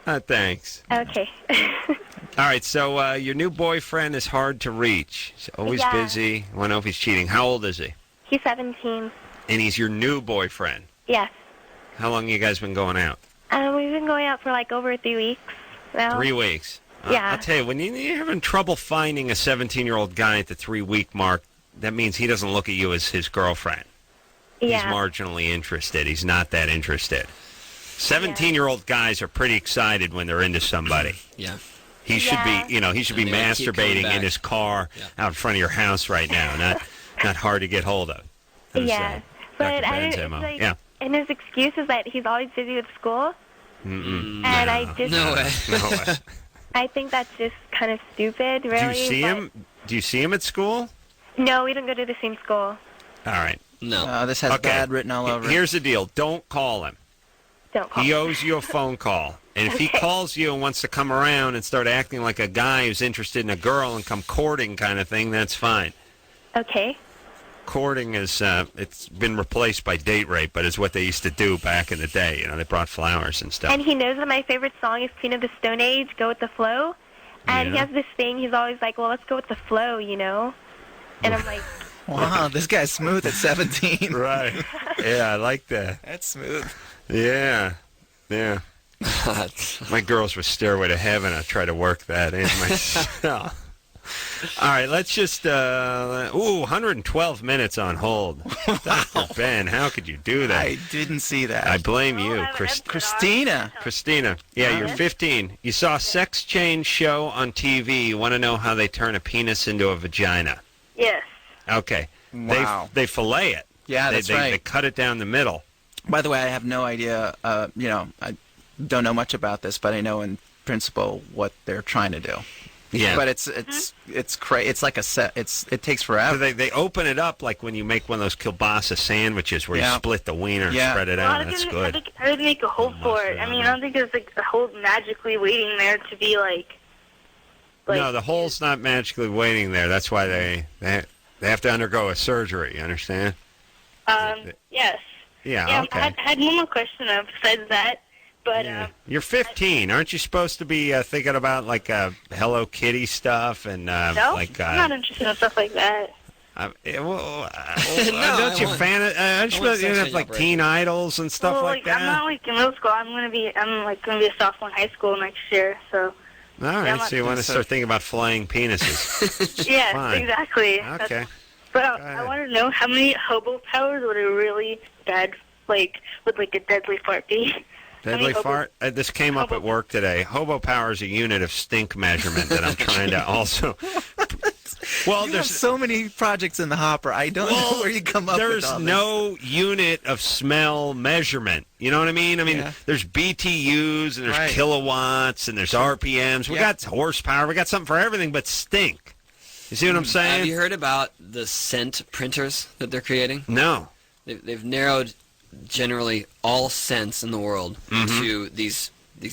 Thanks. Okay. All right, so your new boyfriend is hard to reach. He's always busy. I want to know if he's cheating. How old is he? He's 17. And he's your new boyfriend? Yes. How long you guys been going out? We've been going out for like over 3 weeks now. 3 weeks? Yeah. I'll tell you, when you're having trouble finding a 17-year-old guy at the 3-week mark, that means he doesn't look at you as his girlfriend. Yeah. He's marginally interested. He's not that interested. 17-year-old guys are pretty excited when they're into somebody. Yeah. He should be, he should be masturbating in his car out in front of your house right now. Not hard to get hold of. But I don't, like, and his excuse is that he's always busy with school. And I just no way. I think that's just kind of stupid, really. Do you see him? Do you see him at school? No, we don't go to the same school. All right. No. This has bad written all over it. Here's the deal. Don't call him. Don't call He him. owes you a phone call. And if he calls you and wants to come around and start acting like a guy who's interested in a girl and come courting kind of thing, that's fine. Okay. Courting is, it's been replaced by date rape, but it's what they used to do back in the day. They brought flowers and stuff. And he knows that my favorite song is Queen of the Stone Age, Go With the Flow. And he has this thing, he's always like, well, let's go with the flow, And I'm like... Wow, this guy's smooth at 17. Right. Yeah, I like that. That's smooth. Yeah. My girls were Stairway to Heaven. I try to work that in myself. All right, let's just, 112 minutes on hold. Dr. Ben, how could you do that? I didn't see that. I blame you. Christina. Yeah, you're 15. You saw a sex change show on TV. You want to know how they turn a penis into a vagina. Yes. Okay. Wow. They fillet it. Yeah, that's right. They cut it down the middle. By the way, I have no idea, I don't know much about this, but I know in principle what they're trying to do. Yeah. But it's like a set. It takes forever. So they open it up like when you make one of those kielbasa sandwiches where you split the wiener and spread it out. That's good. I would make a hole for it. I mean, I don't think there's like a hole magically waiting there to be like. No, the hole's not magically waiting there. That's why they have to undergo a surgery. You understand? Yes. Yeah. Okay. I had one more question besides that. But you're 15. Aren't you supposed to be thinking about like Hello Kitty stuff and no, like? I'm not interested in stuff like that. Don't you aren't you supposed to have like teen idols and stuff like that? I'm not like in middle school. I'm gonna be a sophomore in high school next year. So. All right. So you want to start thinking about flaying penises? Yes, Fine. exactly. Okay. But I want to know how many hobo powers would a really bad would like a deadly fart be? Deadly fart? This came up at work today. Hobo power is a unit of stink measurement that I'm trying to also... Well, there's so many projects in the hopper. I don't know where you come up with all this. There's no unit of smell measurement. You know what I mean? There's BTUs and there's kilowatts and there's RPMs. We got horsepower. We got something for everything but stink. You see what I'm saying? Have you heard about the scent printers that they're creating? No. They've narrowed generally all scents in the world to these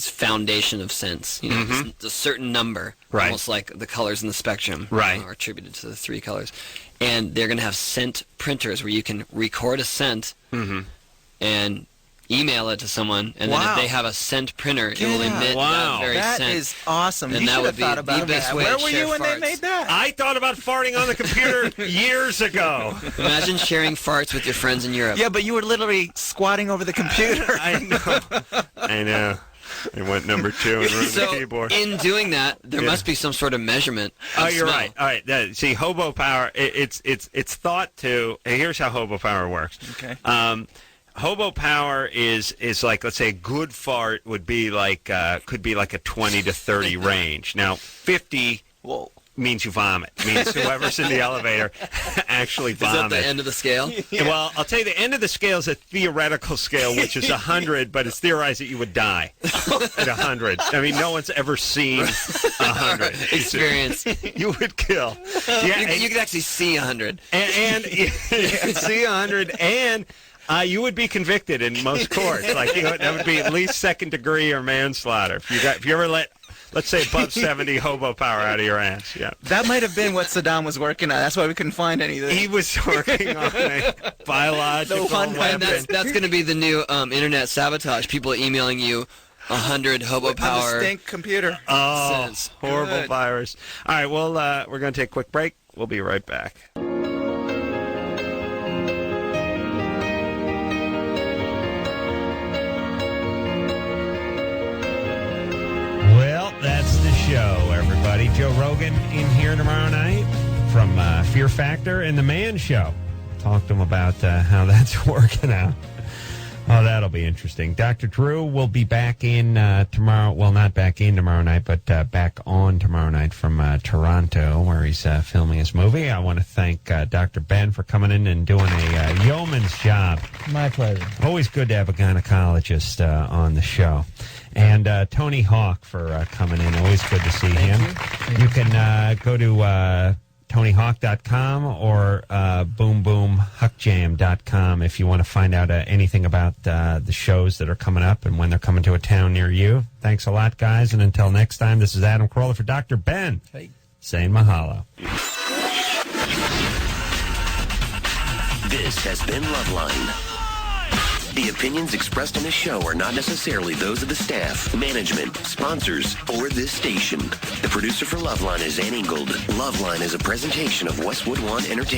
foundation of scents. You know, it's a certain number, almost like the colors in the spectrum are attributed to the 3 colors. And they're going to have scent printers where you can record a scent and email it to someone, and then if they have a scent printer, it will emit that very scent. That is awesome. And you that should would have be thought about the best that. way Where to were share you when farts. they made that? I thought about farting on the computer years ago. Imagine sharing farts with your friends in Europe. Yeah, but you were literally squatting over the computer. I know. I went number 2 and ruined the keyboard. In doing that, there must be some sort of measurement. Oh, you're right. All right. See, hobo power. It's thought to. Here's how hobo power works. Okay. Hobo power is like, let's say a good fart would be like could be like a 20 to 30 range. Now 50 means you vomit. Means whoever's in the elevator actually vomits. Is that the end of the scale? Well, I'll tell you, the end of the scale is a theoretical scale, which is 100, but it's theorized that you would die at 100. I mean, no one's ever seen 100 experience. You would kill. Yeah, you could actually see 100. And you could see 100, and you would be convicted in most courts. Like that would be at least second degree or manslaughter. If you ever let, let's say, above 70 hobo power out of your ass. Yeah. That might have been what Saddam was working on. That's why we couldn't find anything. He was working on a biological weapon. And that's going to be the new internet sabotage. People emailing you 100 hobo power. On the stink computer. Oh, horrible virus. All right, well, we're going to take a quick break. We'll be right back. Well, that's the show, everybody. Joe Rogan in here tomorrow night from Fear Factor and The Man Show. Talk to him about how that's working out. Oh, that'll be interesting. Dr. Drew will be back in tomorrow. Well, not back in tomorrow night, but back on tomorrow night from Toronto, where he's filming his movie. I want to thank Dr. Ben for coming in and doing a yeoman's job. My pleasure. Always good to have a gynecologist on the show. And Tony Hawk for coming in. Always good to see him. You can go to TonyHawk.com or BoomBoomHuckJam.com if you want to find out anything about the shows that are coming up and when they're coming to a town near you. Thanks a lot, guys. And until next time, this is Adam Carolla for Dr. Ben. Hey. Saying mahalo. This has been Loveline. The opinions expressed on this show are not necessarily those of the staff, management, sponsors, or this station. The producer for Loveline is Ann Ingold. Loveline is a presentation of Westwood One Entertainment.